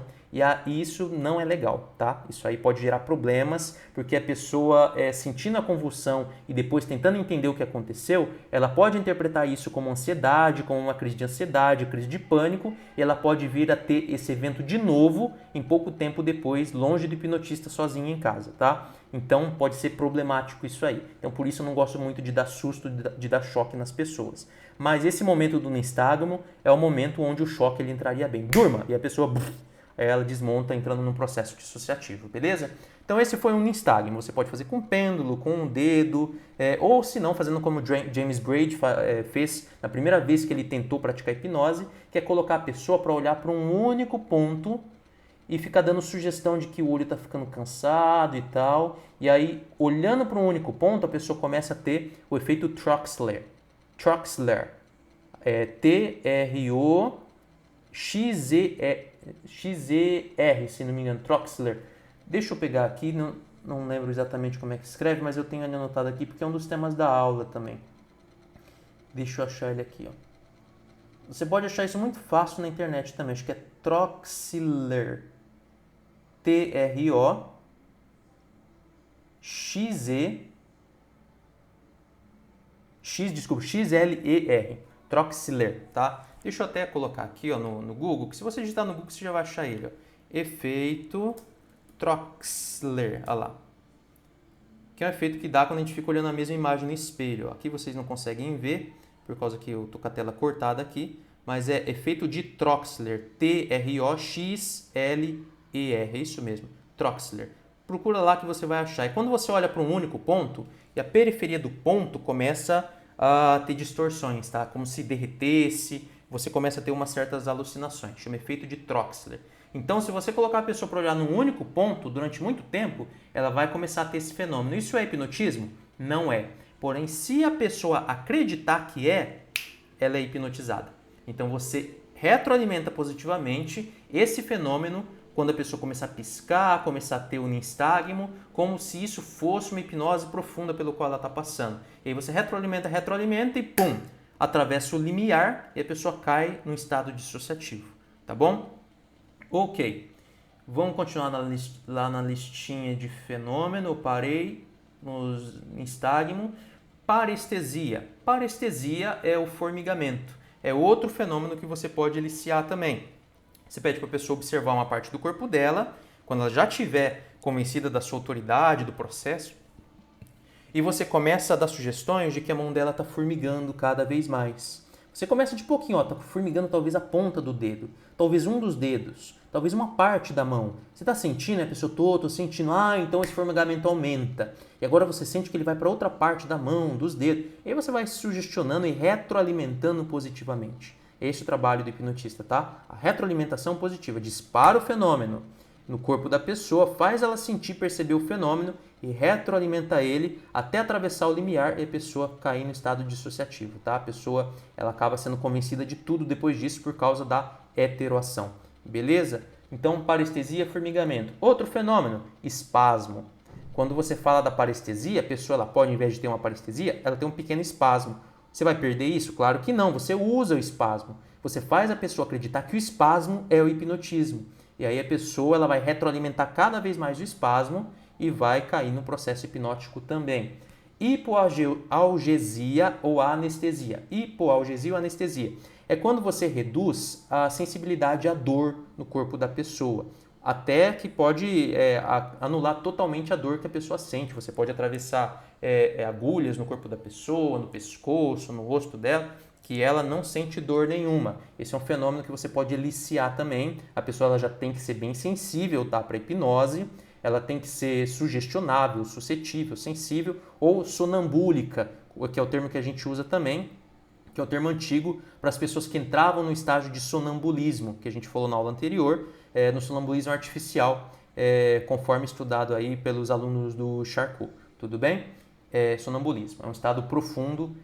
e isso não é legal, tá? Isso aí pode gerar problemas, porque a pessoa sentindo a convulsão e depois tentando entender o que aconteceu, ela pode interpretar isso como ansiedade, como uma crise de ansiedade, crise de pânico, e ela pode vir a ter esse evento de novo em pouco tempo depois, longe do hipnotista, sozinha em casa, tá? Então pode ser problemático isso aí. Então por isso eu não gosto muito de dar susto, de dar choque nas pessoas. Mas esse momento do nistagmo é o momento onde o choque ele entraria bem. Durma! E a pessoa... ela desmonta entrando num processo dissociativo, beleza? Então esse foi um nistagmo, você pode fazer com pêndulo, com um dedo, ou se não, fazendo como James Braid fez na primeira vez que ele tentou praticar hipnose, que é colocar a pessoa para olhar para um único ponto e ficar dando sugestão de que o olho está ficando cansado e tal, e aí olhando para um único ponto a pessoa começa a ter o efeito Troxler. Troxler, T-R-O-X-E-R, se não me engano, Troxler. Deixa eu pegar aqui, não lembro exatamente como é que escreve, mas eu tenho anotado aqui porque é um dos temas da aula também. Deixa eu achar ele aqui, ó. Você pode achar isso muito fácil na internet também, acho que é Troxler. X-L-E-R. Troxler, tá? Deixa eu até colocar aqui ó, no Google, que se você digitar no Google você já vai achar ele. Ó. Efeito Troxler, olha lá. Que é um efeito que dá quando a gente fica olhando a mesma imagem no espelho. Ó. Aqui vocês não conseguem ver, por causa que eu tô com a tela cortada aqui, mas é efeito de Troxler, T-R-O-X-L-E-R, é isso mesmo, Troxler. Procura lá que você vai achar. E quando você olha para um único ponto, e a periferia do ponto começa a ter distorções, tá? Como se derretesse, você começa a ter umas certas alucinações, chama efeito de Troxler. Então, se você colocar a pessoa para olhar num único ponto durante muito tempo, ela vai começar a ter esse fenômeno. Isso é hipnotismo? Não é. Porém, se a pessoa acreditar que ela é hipnotizada. Então, você retroalimenta positivamente esse fenômeno quando a pessoa começar a piscar, começar a ter um nistagmo, como se isso fosse uma hipnose profunda pelo qual ela está passando. E aí você retroalimenta e pum, atravessa o limiar e a pessoa cai num estado dissociativo, tá bom? Ok, vamos continuar lá na listinha de fenômeno. Eu parei no nistagmo. Parestesia. Parestesia é o formigamento. É outro fenômeno que você pode eliciar também. Você pede para a pessoa observar uma parte do corpo dela, quando ela já estiver convencida da sua autoridade, do processo, e você começa a dar sugestões de que a mão dela está formigando cada vez mais. Você começa de pouquinho, está formigando talvez a ponta do dedo, talvez um dos dedos, talvez uma parte da mão. Você está sentindo, a pessoa, tô sentindo, então esse formigamento aumenta. E agora você sente que ele vai para outra parte da mão, dos dedos. E aí você vai sugestionando e retroalimentando positivamente. Esse é o trabalho do hipnotista, tá? A retroalimentação positiva, dispara o fenômeno no corpo da pessoa, faz ela sentir, perceber o fenômeno e retroalimenta ele até atravessar o limiar e a pessoa cair no estado dissociativo, tá? A pessoa, ela acaba sendo convencida de tudo depois disso por causa da heteroação, beleza? Então, parestesia, formigamento. Outro fenômeno, espasmo. Quando você fala da parestesia, a pessoa, ela pode, ao invés de ter uma parestesia, ela tem um pequeno espasmo. Você vai perder isso? Claro que não, você usa o espasmo. Você faz a pessoa acreditar que o espasmo é o hipnotismo. E aí a pessoa, ela vai retroalimentar cada vez mais o espasmo e vai cair no processo hipnótico também. Hipoalgesia ou anestesia. Hipoalgesia ou anestesia é quando você reduz a sensibilidade à dor no corpo da pessoa, até que pode anular totalmente a dor que a pessoa sente. Você pode atravessar agulhas no corpo da pessoa, no pescoço, no rosto dela, que ela não sente dor nenhuma. Esse é um fenômeno que você pode eliciar também. A pessoa, ela já tem que ser bem sensível, tá, para hipnose. Ela tem que ser sugestionável, suscetível, sensível ou sonambúlica, que é o termo que a gente usa também, que é o termo antigo para as pessoas que entravam no estágio de sonambulismo, que a gente falou na aula anterior, no sonambulismo artificial, conforme estudado aí pelos alunos do Charcot. Tudo bem? Sonambulismo é um estado profundo,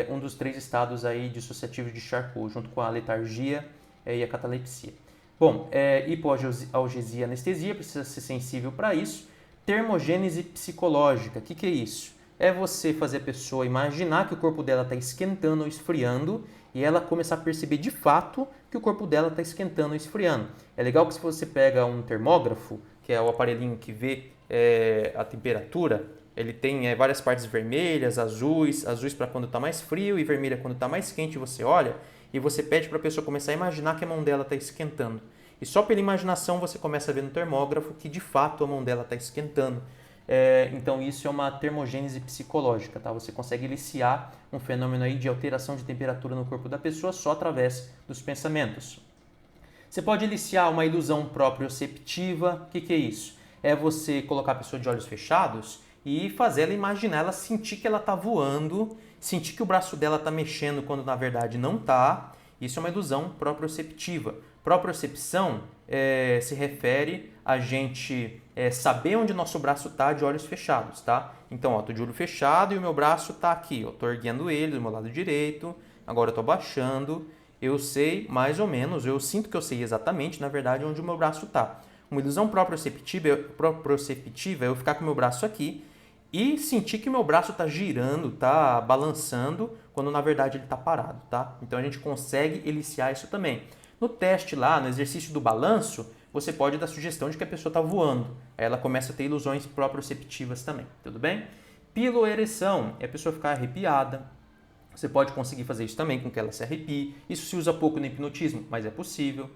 um dos 3 estados aí dissociativos de Charcot, junto com a letargia e a catalepsia. Bom, hipoalgesia e anestesia, precisa ser sensível para isso. Termogênese psicológica, o que é isso? É você fazer a pessoa imaginar que o corpo dela está esquentando ou esfriando e ela começar a perceber de fato que o corpo dela está esquentando ou esfriando. É legal que se você pega um termógrafo, que é o aparelhinho que vê a temperatura, ele tem várias partes vermelhas, azuis para quando está mais frio e vermelha quando está mais quente, você olha e você pede para a pessoa começar a imaginar que a mão dela está esquentando. E só pela imaginação você começa a ver no termógrafo que de fato a mão dela está esquentando. Então isso é uma termogênese psicológica, tá? Você consegue eliciar um fenômeno aí de alteração de temperatura no corpo da pessoa só através dos pensamentos. Você pode eliciar uma ilusão proprioceptiva. O que é isso? É você colocar a pessoa de olhos fechados e fazer ela imaginar, ela sentir que ela está voando, sentir que o braço dela está mexendo quando na verdade não está. Isso é uma ilusão proprioceptiva. Propriocepção se refere a gente saber onde nosso braço está de olhos fechados, tá? Então, estou de olho fechado e o meu braço está aqui, estou erguendo ele do meu lado direito, agora estou abaixando, eu sei mais ou menos, eu sinto que eu sei exatamente, na verdade, onde o meu braço está. Uma ilusão proprioceptiva é eu ficar com o meu braço aqui e sentir que meu braço está girando, está balançando, quando na verdade ele está parado, tá? Então a gente consegue eliciar isso também. No teste lá, no exercício do balanço, você pode dar sugestão de que a pessoa está voando. Aí ela começa a ter ilusões proprioceptivas também, tudo bem? Piloereção é a pessoa ficar arrepiada. Você pode conseguir fazer isso também com que ela se arrepie. Isso se usa pouco no hipnotismo, mas é possível.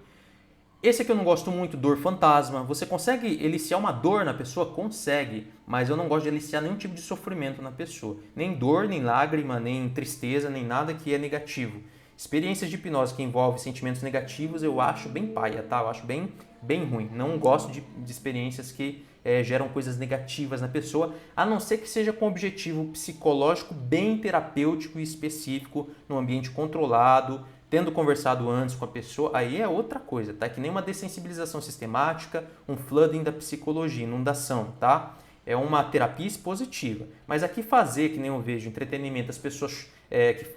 Esse aqui eu não gosto muito, dor fantasma. Você consegue eliciar uma dor na pessoa? Consegue, mas eu não gosto de eliciar nenhum tipo de sofrimento na pessoa. Nem dor, nem lágrima, nem tristeza, nem nada que é negativo. Experiências de hipnose que envolvem sentimentos negativos eu acho bem paia, tá? Eu acho bem ruim. Não gosto de experiências que geram coisas negativas na pessoa, a não ser que seja com objetivo psicológico bem terapêutico e específico, num ambiente controlado, tendo conversado antes com a pessoa, aí é outra coisa, tá? É que nem uma dessensibilização sistemática, um flooding da psicologia, inundação, tá? É uma terapia expositiva. Mas aqui fazer, que nem eu vejo, entretenimento, as pessoas,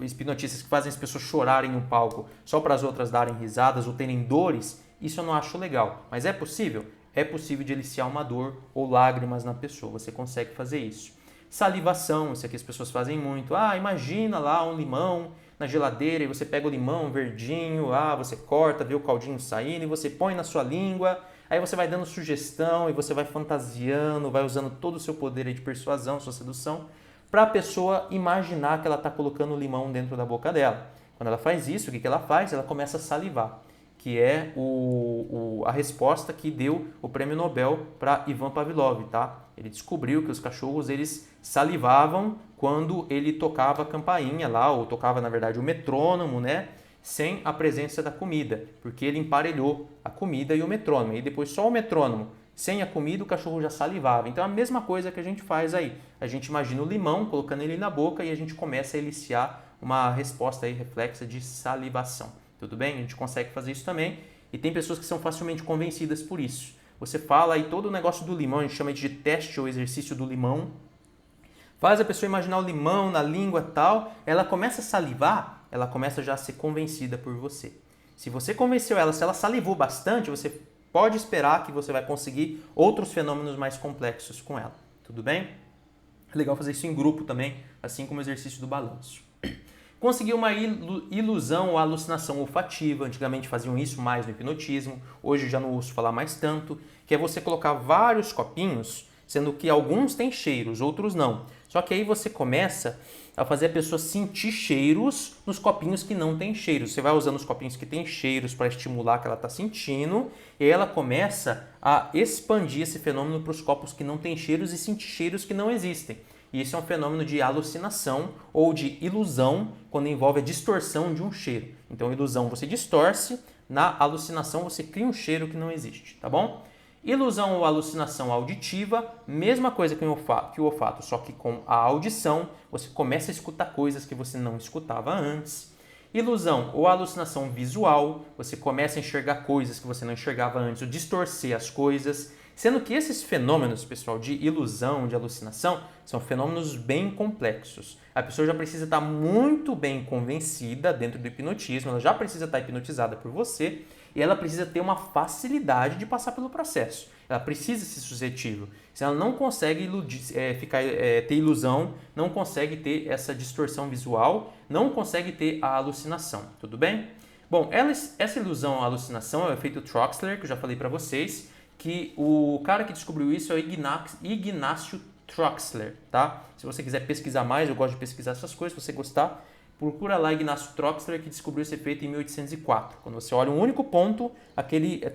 hipnotistas que fazem as pessoas chorarem em um palco só para as outras darem risadas ou terem dores, isso eu não acho legal. Mas é possível? É possível de eliciar uma dor ou lágrimas na pessoa. Você consegue fazer isso. Salivação, isso aqui as pessoas fazem muito. Ah, imagina lá um limão na geladeira e você pega o limão verdinho, você corta, vê o caldinho saindo e você põe na sua língua. Aí você vai dando sugestão e você vai fantasiando, vai usando todo o seu poder de persuasão, sua sedução, para a pessoa imaginar que ela está colocando o limão dentro da boca dela. Quando ela faz isso, o que ela faz? Ela começa a salivar, que é a resposta que deu o prêmio Nobel para Ivan Pavlov, tá? Ele descobriu que os cachorros eles salivavam quando ele tocava a campainha lá, ou tocava na verdade o metrônomo, né? Sem a presença da comida, porque ele emparelhou a comida e o metrônomo. E depois só o metrônomo, sem a comida, o cachorro já salivava. Então é a mesma coisa que a gente faz aí. A gente imagina o limão, colocando ele na boca e a gente começa a eliciar uma resposta aí reflexa de salivação. Tudo bem? A gente consegue fazer isso também. E tem pessoas que são facilmente convencidas por isso. Você fala aí todo o negócio do limão, a gente chama de teste ou exercício do limão. Faz a pessoa imaginar o limão na língua e tal, ela começa a salivar, ela começa já a ser convencida por você. Se você convenceu ela, se ela salivou bastante, você pode esperar que você vai conseguir outros fenômenos mais complexos com ela. Tudo bem? É legal fazer isso em grupo também, assim como o exercício do balanço. Conseguir uma ilusão ou alucinação olfativa, antigamente faziam isso mais no hipnotismo, hoje já não ouço falar mais tanto, que é você colocar vários copinhos, sendo que alguns têm cheiros, outros não. Só que aí você começa a fazer a pessoa sentir cheiros nos copinhos que não têm cheiros. Você vai usando os copinhos que têm cheiros para estimular que ela está sentindo, e aí ela começa a expandir esse fenômeno para os copos que não têm cheiros e sentir cheiros que não existem. E isso é um fenômeno de alucinação ou de ilusão, quando envolve a distorção de um cheiro. Então, ilusão você distorce, na alucinação você cria um cheiro que não existe, tá bom? Ilusão ou alucinação auditiva, mesma coisa que o olfato, só que com a audição você começa a escutar coisas que você não escutava antes. Ilusão ou alucinação visual, você começa a enxergar coisas que você não enxergava antes, ou distorcer as coisas. Sendo que esses fenômenos, pessoal, de ilusão, de alucinação, são fenômenos bem complexos. A pessoa já precisa estar muito bem convencida dentro do hipnotismo, ela já precisa estar hipnotizada por você e ela precisa ter uma facilidade de passar pelo processo. Ela precisa ser suscetível. Se ela não consegue ter ilusão, não consegue ter essa distorção visual, não consegue ter a alucinação, tudo bem? Bom, essa ilusão, a alucinação é o efeito Troxler, que eu já falei para vocês, que o cara que descobriu isso é o Ignácio Troxler, tá? Se você quiser pesquisar mais, eu gosto de pesquisar essas coisas, se você gostar, procura lá Ignácio Troxler, que descobriu esse efeito em 1804. Quando você olha um único ponto,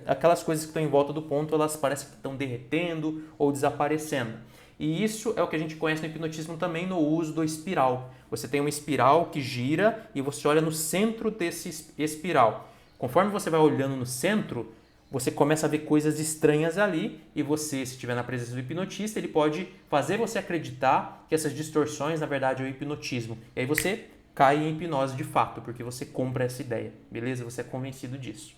aquelas coisas que estão em volta do ponto, elas parecem que estão derretendo ou desaparecendo. E isso é o que a gente conhece no hipnotismo também no uso do espiral. Você tem uma espiral que gira e você olha no centro desse espiral. Conforme você vai olhando no centro, você começa a ver coisas estranhas ali e você, se estiver na presença do hipnotista, ele pode fazer você acreditar que essas distorções, na verdade, é o hipnotismo. E aí você cai em hipnose de fato, porque você compra essa ideia, beleza? Você é convencido disso.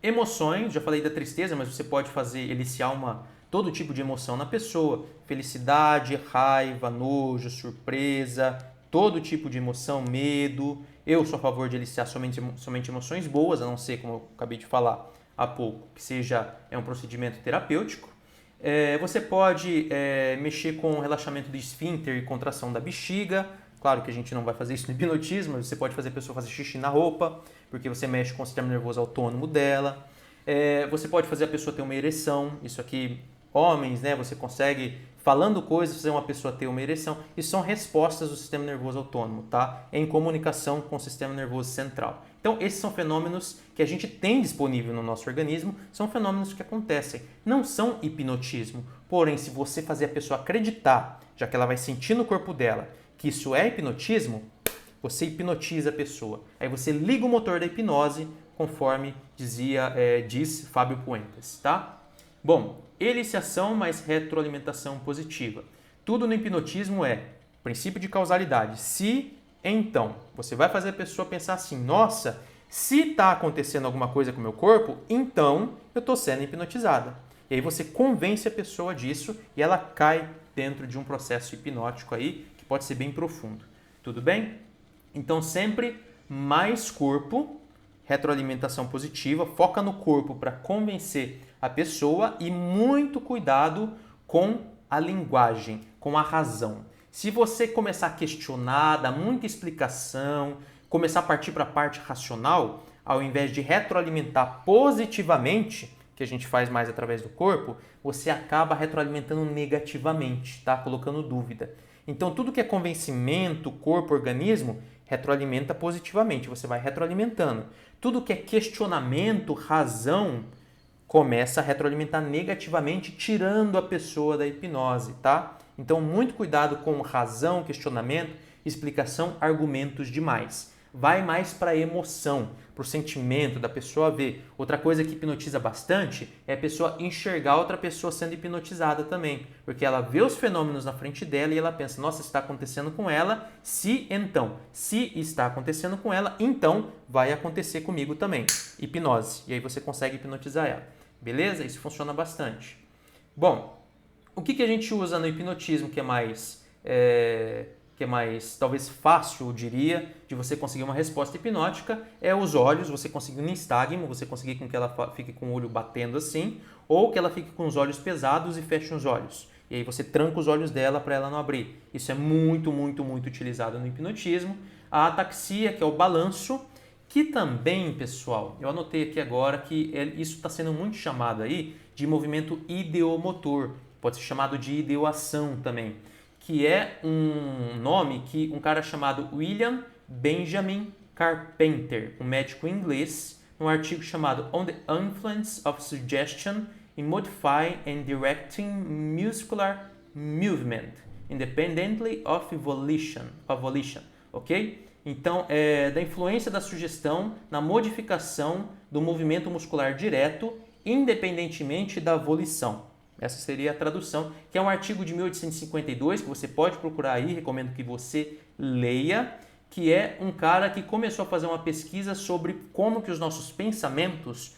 Emoções, já falei da tristeza, mas você pode eliciar todo tipo de emoção na pessoa. Felicidade, raiva, nojo, surpresa, todo tipo de emoção, medo. Eu sou a favor de eliciar somente emoções boas, a não ser, como eu acabei de falar há pouco, que é um procedimento terapêutico. Você pode mexer com o relaxamento do esfíncter e contração da bexiga. Claro que a gente não vai fazer isso no hipnotismo, mas você pode fazer a pessoa fazer xixi na roupa, porque você mexe com o sistema nervoso autônomo dela. Você pode fazer a pessoa ter uma ereção. Isso aqui, homens, né? Você consegue, falando coisas, fazer uma pessoa ter uma ereção. Isso são respostas do sistema nervoso autônomo, tá? Em comunicação com o sistema nervoso central. Então, esses são fenômenos que a gente tem disponível no nosso organismo, são fenômenos que acontecem. Não são hipnotismo, porém, se você fazer a pessoa acreditar, já que ela vai sentir no corpo dela, que isso é hipnotismo, você hipnotiza a pessoa. Aí você liga o motor da hipnose, conforme diz Fábio Puentes, tá? Bom, eliciação mais retroalimentação positiva. Tudo no hipnotismo é princípio de causalidade. Se Então, você vai fazer a pessoa pensar assim, nossa, se está acontecendo alguma coisa com o meu corpo, então eu estou sendo hipnotizada. E aí você convence a pessoa disso e ela cai dentro de um processo hipnótico aí que pode ser bem profundo. Tudo bem? Então sempre mais corpo, retroalimentação positiva, foca no corpo para convencer a pessoa e muito cuidado com a linguagem, com a razão. Se você começar a questionar, dar muita explicação, começar a partir para a parte racional, ao invés de retroalimentar positivamente, que a gente faz mais através do corpo, você acaba retroalimentando negativamente, tá? Colocando dúvida. Então, tudo que é convencimento, corpo, organismo, retroalimenta positivamente, você vai retroalimentando. Tudo que é questionamento, razão, começa a retroalimentar negativamente, tirando a pessoa da hipnose, tá? Então, muito cuidado com razão, questionamento, explicação, argumentos demais. Vai mais para a emoção, para o sentimento da pessoa ver. Outra coisa que hipnotiza bastante é a pessoa enxergar outra pessoa sendo hipnotizada também, porque ela vê os fenômenos na frente dela e ela pensa, nossa, está acontecendo com ela, se está acontecendo com ela, então vai acontecer comigo também. Hipnose. E aí você consegue hipnotizar ela. Beleza? Isso funciona bastante. Bom, o que a gente usa no hipnotismo que é mais talvez fácil, eu diria, de você conseguir uma resposta hipnótica, é os olhos, você conseguir um nistagmo, você conseguir com que ela fique com o olho batendo assim, ou que ela fique com os olhos pesados e feche os olhos. E aí você tranca os olhos dela para ela não abrir. Isso é muito, muito, muito utilizado no hipnotismo. A ataxia, que é o balanço, que também, pessoal, eu anotei aqui agora que isso está sendo muito chamado aí de movimento ideomotor, pode ser chamado de ideoação também, que é um nome que um cara chamado William Benjamin Carpenter, um médico inglês, num artigo chamado On the Influence of Suggestion in Modifying and Directing Muscular Movement, Independently of Volition, ok? Então, da influência da sugestão na modificação do movimento muscular direto, independentemente da volição. Essa seria a tradução, que é um artigo de 1852, que você pode procurar aí, recomendo que você leia, que é um cara que começou a fazer uma pesquisa sobre como que os nossos pensamentos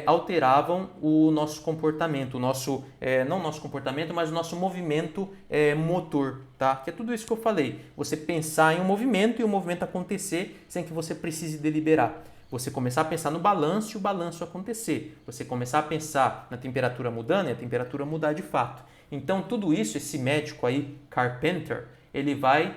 alteravam o nosso comportamento, não o nosso comportamento, mas o nosso movimento motor, tá? Que é tudo isso que eu falei. Você pensar em um movimento e o movimento acontecer sem que você precise deliberar. Você começar a pensar no balanço e o balanço acontecer. Você começar a pensar na temperatura mudando e a temperatura mudar de fato. Então, tudo isso, esse médico aí, Carpenter, ele vai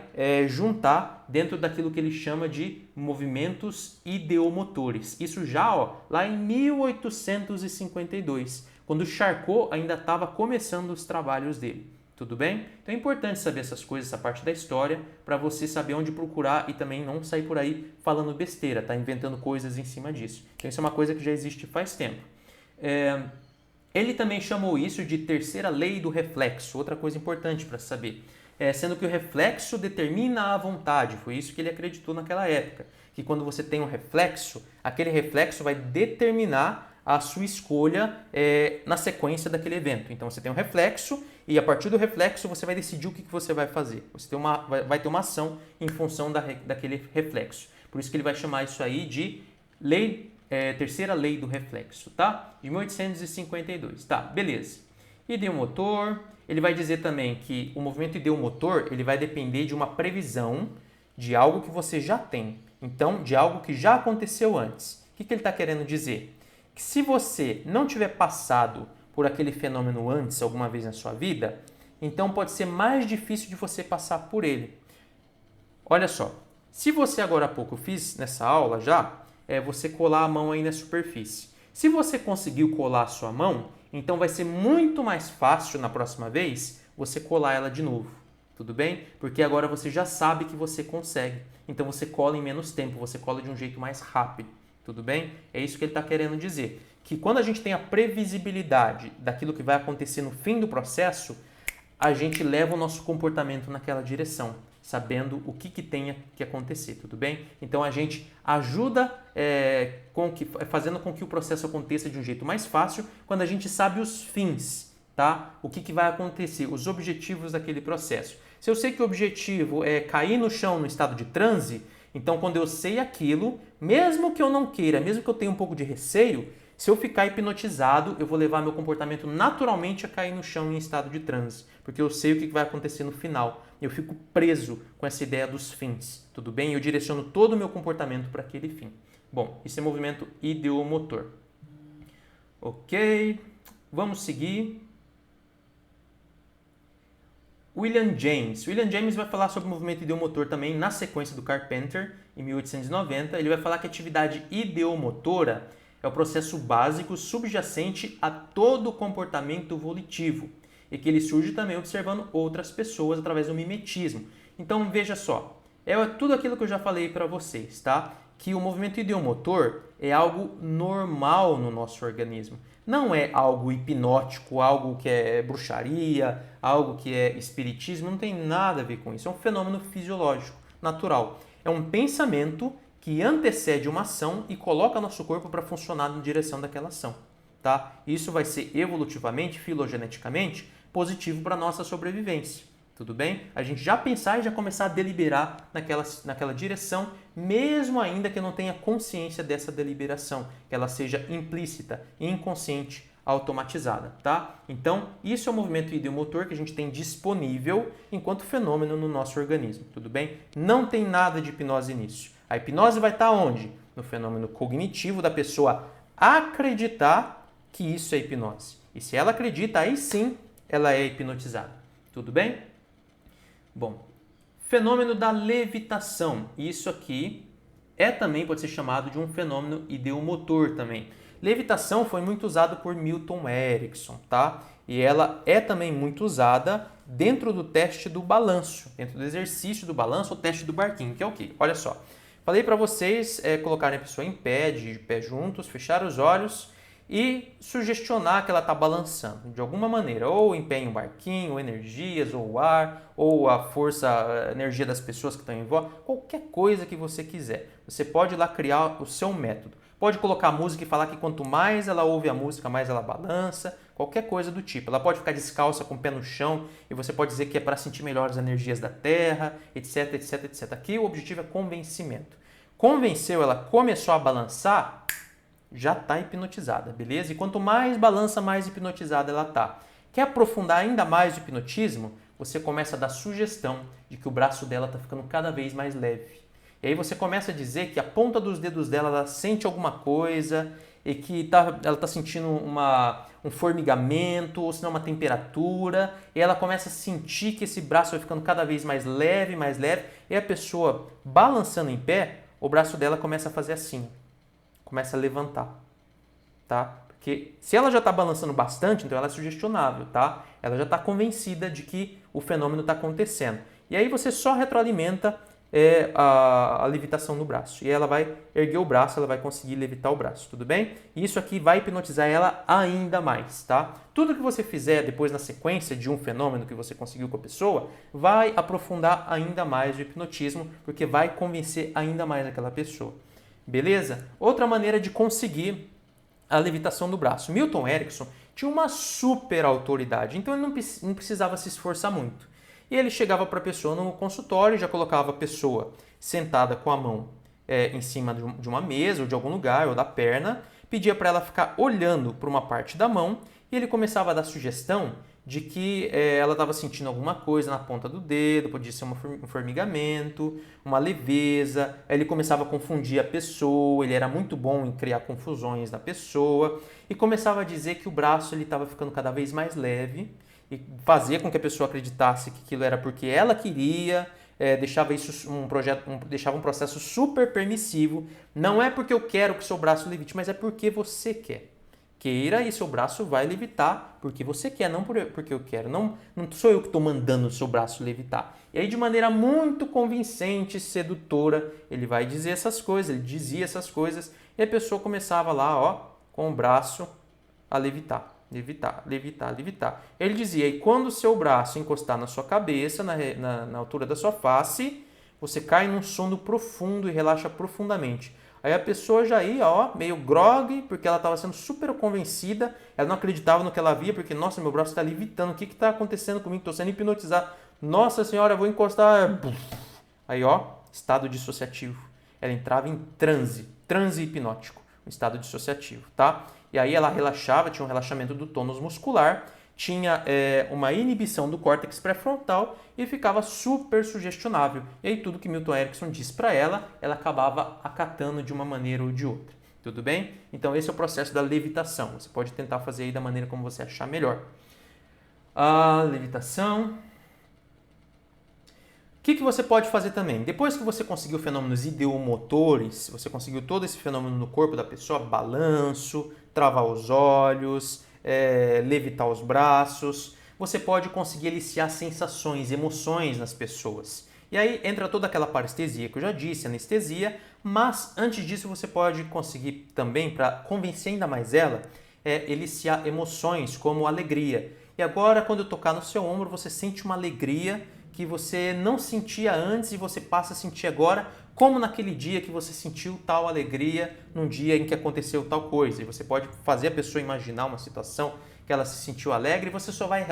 juntar dentro daquilo que ele chama de movimentos ideomotores. Isso já lá em 1852, quando Charcot ainda estava começando os trabalhos dele. Tudo bem? Então é importante saber essas coisas, essa parte da história, para você saber onde procurar e também não sair por aí falando besteira, tá? Inventando coisas em cima disso. Então isso é uma coisa que já existe faz tempo. Ele também chamou isso de terceira lei do reflexo, outra coisa importante para saber. Sendo que o reflexo determina a vontade, foi isso que ele acreditou naquela época. Que quando você tem um reflexo, aquele reflexo vai determinar a sua escolha na sequência daquele evento. Então você tem um reflexo e a partir do reflexo você vai decidir o que você vai fazer. Você vai ter uma ação em função daquele reflexo. Por isso que ele vai chamar isso aí de terceira lei do reflexo, tá? De 1852. Tá, beleza. Ideomotor, ele vai dizer também que o movimento ideomotor ele vai depender de uma previsão de algo que você já tem. Então, de algo que já aconteceu antes. O que ele está querendo dizer? Que se você não tiver passado por aquele fenômeno antes, alguma vez na sua vida, então pode ser mais difícil de você passar por ele. Olha só, se você agora há pouco, eu fiz nessa aula já, você colar a mão aí na superfície. Se você conseguiu colar a sua mão, então vai ser muito mais fácil na próxima vez você colar ela de novo. Tudo bem? Porque agora você já sabe que você consegue. Então você cola em menos tempo, você cola de um jeito mais rápido. Tudo bem? É isso que ele está querendo dizer. Que quando a gente tem a previsibilidade daquilo que vai acontecer no fim do processo, a gente leva o nosso comportamento naquela direção, sabendo o que tenha que acontecer, tudo bem? Então a gente ajuda fazendo com que o processo aconteça de um jeito mais fácil quando a gente sabe os fins, tá? O que vai acontecer, os objetivos daquele processo. Se eu sei que o objetivo é cair no chão no estado de transe, então quando eu sei aquilo, mesmo que eu não queira, mesmo que eu tenha um pouco de receio, se eu ficar hipnotizado, eu vou levar meu comportamento naturalmente a cair no chão em estado de transe, porque eu sei o que vai acontecer no final. Eu fico preso com essa ideia dos fins, tudo bem? Eu direciono todo o meu comportamento para aquele fim. Bom, isso é movimento ideomotor. Ok, vamos seguir. William James. William James vai falar sobre o movimento ideomotor também na sequência do Carpenter, em 1890. Ele vai falar que a atividade ideomotora é o processo básico subjacente a todo comportamento volitivo e que ele surge também observando outras pessoas através do mimetismo. Então, veja só, é tudo aquilo que eu já falei para vocês, tá? Que o movimento ideomotor é algo normal no nosso organismo. Não é algo hipnótico, algo que é bruxaria, algo que é espiritismo, não tem nada a ver com isso. É um fenômeno fisiológico, natural. É um pensamento que antecede uma ação e coloca nosso corpo para funcionar na direção daquela ação. Tá? Isso vai ser evolutivamente, filogeneticamente, positivo para a nossa sobrevivência. Tudo bem? A gente já pensar e já começar a deliberar naquela direção, mesmo ainda que eu não tenha consciência dessa deliberação, que ela seja implícita, inconsciente, automatizada, tá? Então, isso é o movimento ideomotor que a gente tem disponível enquanto fenômeno no nosso organismo, tudo bem? Não tem nada de hipnose nisso. A hipnose vai estar onde? No fenômeno cognitivo da pessoa acreditar que isso é hipnose. E se ela acredita, aí sim ela é hipnotizada. Tudo bem? Bom, fenômeno da levitação. Isso aqui também pode ser chamado de um fenômeno ideomotor também. Levitação foi muito usado por Milton Erickson, tá? E ela é também muito usada dentro do teste do balanço, dentro do exercício do balanço, o teste do barquinho, que é o quê? Olha só, falei para vocês colocarem a pessoa em pé, de pé juntos, fechar os olhos e sugestionar que ela está balançando de alguma maneira, ou empenha um barquinho, ou energias, ou o ar, ou a força, a energia das pessoas que estão em volta, qualquer coisa que você quiser. Você pode ir lá criar o seu método. Pode colocar música e falar que quanto mais ela ouve a música, mais ela balança, qualquer coisa do tipo. Ela pode ficar descalça com o pé no chão e você pode dizer que é para sentir melhor as energias da terra, etc, etc, etc. Aqui o objetivo é convencimento. Convenceu, ela começou a balançar, já está hipnotizada, beleza? E quanto mais balança, mais hipnotizada ela está. Quer aprofundar ainda mais o hipnotismo? Você começa a dar sugestão de que o braço dela está ficando cada vez mais leve. E aí você começa a dizer que a ponta dos dedos dela ela sente alguma coisa e que ela está sentindo um formigamento, ou se não uma temperatura, e ela começa a sentir que esse braço vai ficando cada vez mais leve, e a pessoa balançando em pé, o braço dela começa a fazer assim, começa a levantar, tá? Porque se ela já está balançando bastante, então ela é sugestionável, tá? Ela já está convencida de que o fenômeno está acontecendo. E aí você só retroalimenta a levitação no braço. E ela vai erguer o braço, ela vai conseguir levitar o braço, tudo bem? E isso aqui vai hipnotizar ela ainda mais, tá? Tudo que você fizer depois na sequência de um fenômeno que você conseguiu com a pessoa, vai aprofundar ainda mais o hipnotismo, porque vai convencer ainda mais aquela pessoa. Beleza? Outra maneira de conseguir a levitação do braço. Milton Erickson tinha uma super autoridade, então ele não precisava se esforçar muito. E ele chegava para a pessoa no consultório e já colocava a pessoa sentada com a mão em cima de uma mesa ou de algum lugar, ou da perna, pedia para ela ficar olhando para uma parte da mão e ele começava a dar sugestão de que ela estava sentindo alguma coisa na ponta do dedo, podia ser um formigamento, uma leveza. Aí ele começava a confundir a pessoa, ele era muito bom em criar confusões na pessoa e começava a dizer que o braço estava ficando cada vez mais leve e fazia com que a pessoa acreditasse que aquilo era porque ela queria, deixava um processo super permissivo. Não é porque eu quero que seu braço levite, mas é porque você quer. Queira e seu braço vai levitar porque você quer, não porque eu quero. Não sou eu que estou mandando o seu braço levitar. E aí, de maneira muito convincente, sedutora, ele vai dizer essas coisas, ele dizia essas coisas, e a pessoa começava lá, com o braço a levitar. Levitar, levitar, levitar. Ele dizia, e quando o seu braço encostar na sua cabeça, na altura da sua face, você cai num sono profundo e relaxa profundamente. Aí a pessoa já ia, meio grogue, porque ela estava sendo super convencida, ela não acreditava no que ela via, porque, nossa, meu braço está levitando, o que está acontecendo comigo? Estou sendo hipnotizado. Nossa senhora, eu vou encostar. Aí, ó, estado dissociativo. Ela entrava em transe hipnótico, um estado dissociativo, tá? E aí ela relaxava, tinha um relaxamento do tônus muscular, tinha uma inibição do córtex pré-frontal e ficava super sugestionável. E aí tudo que Milton Erickson disse para ela, ela acabava acatando de uma maneira ou de outra. Tudo bem? Então esse é o processo da levitação. Você pode tentar fazer aí da maneira como você achar melhor. A levitação. O que você pode fazer também? Depois que você conseguiu fenômenos ideomotores, você conseguiu todo esse fenômeno no corpo da pessoa, balanço, travar os olhos, levitar os braços, você pode conseguir eliciar sensações, emoções nas pessoas. E aí entra toda aquela parestesia que eu já disse, anestesia, mas antes disso você pode conseguir também, para convencer ainda mais ela, eliciar emoções como alegria. E agora, quando eu tocar no seu ombro, você sente uma alegria que você não sentia antes e você passa a sentir agora, como naquele dia que você sentiu tal alegria num dia em que aconteceu tal coisa. E você pode fazer a pessoa imaginar uma situação que ela se sentiu alegre e você só vai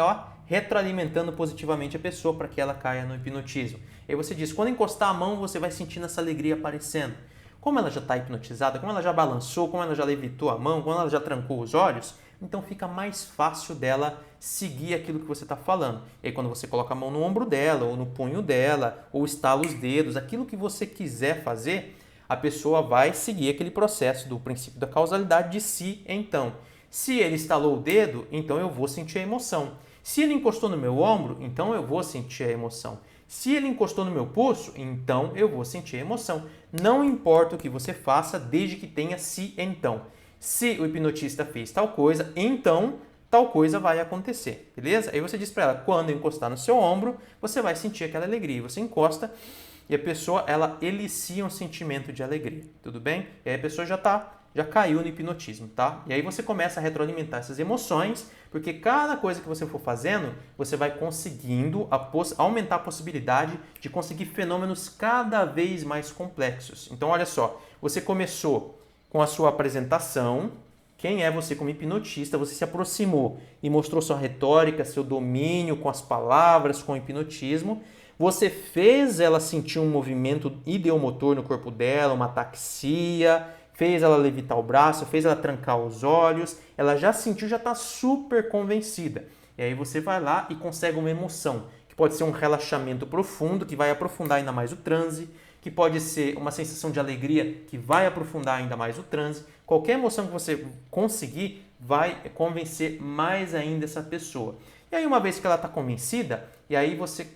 retroalimentando positivamente a pessoa para que ela caia no hipnotismo. E aí você diz, quando encostar a mão, você vai sentindo essa alegria aparecendo. Como ela já está hipnotizada, como ela já balançou, como ela já levitou a mão, como ela já trancou os olhos, então fica mais fácil dela seguir aquilo que você está falando. E aí quando você coloca a mão no ombro dela, ou no punho dela, ou estala os dedos, aquilo que você quiser fazer, a pessoa vai seguir aquele processo do princípio da causalidade de si, então. Se ele estalou o dedo, então eu vou sentir a emoção. Se ele encostou no meu ombro, então eu vou sentir a emoção. Se ele encostou no meu pulso, então eu vou sentir a emoção. Não importa o que você faça, desde que tenha se então. Se o hipnotista fez tal coisa, então tal coisa vai acontecer, beleza? Aí você diz para ela, quando eu encostar no seu ombro, você vai sentir aquela alegria. Você encosta e a pessoa, ela elicia um sentimento de alegria, tudo bem? E aí a pessoa já caiu no hipnotismo, tá? E aí você começa a retroalimentar essas emoções, porque cada coisa que você for fazendo, você vai conseguindo aumentar a possibilidade de conseguir fenômenos cada vez mais complexos. Então, olha só, você começou com a sua apresentação, quem é você como hipnotista, você se aproximou e mostrou sua retórica, seu domínio com as palavras, com o hipnotismo, você fez ela sentir um movimento ideomotor no corpo dela, uma ataxia, fez ela levitar o braço, fez ela trancar os olhos, ela já sentiu, já está super convencida. E aí você vai lá e consegue uma emoção, que pode ser um relaxamento profundo, que vai aprofundar ainda mais o transe, que pode ser uma sensação de alegria que vai aprofundar ainda mais o transe. Qualquer emoção que você conseguir vai convencer mais ainda essa pessoa. E aí uma vez que ela está convencida, e aí você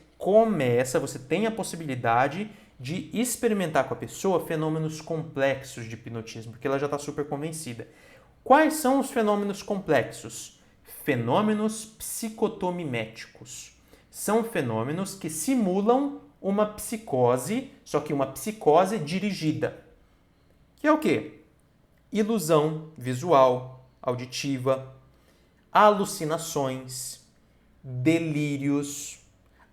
tem a possibilidade de experimentar com a pessoa fenômenos complexos de hipnotismo, porque ela já está super convencida. Quais são os fenômenos complexos? Fenômenos psicotomiméticos. São fenômenos que simulam uma psicose, só que uma psicose dirigida. Que é o quê? Ilusão visual, auditiva, alucinações, delírios,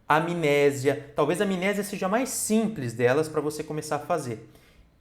amnésia. Talvez a amnésia seja a mais simples delas para você começar a fazer.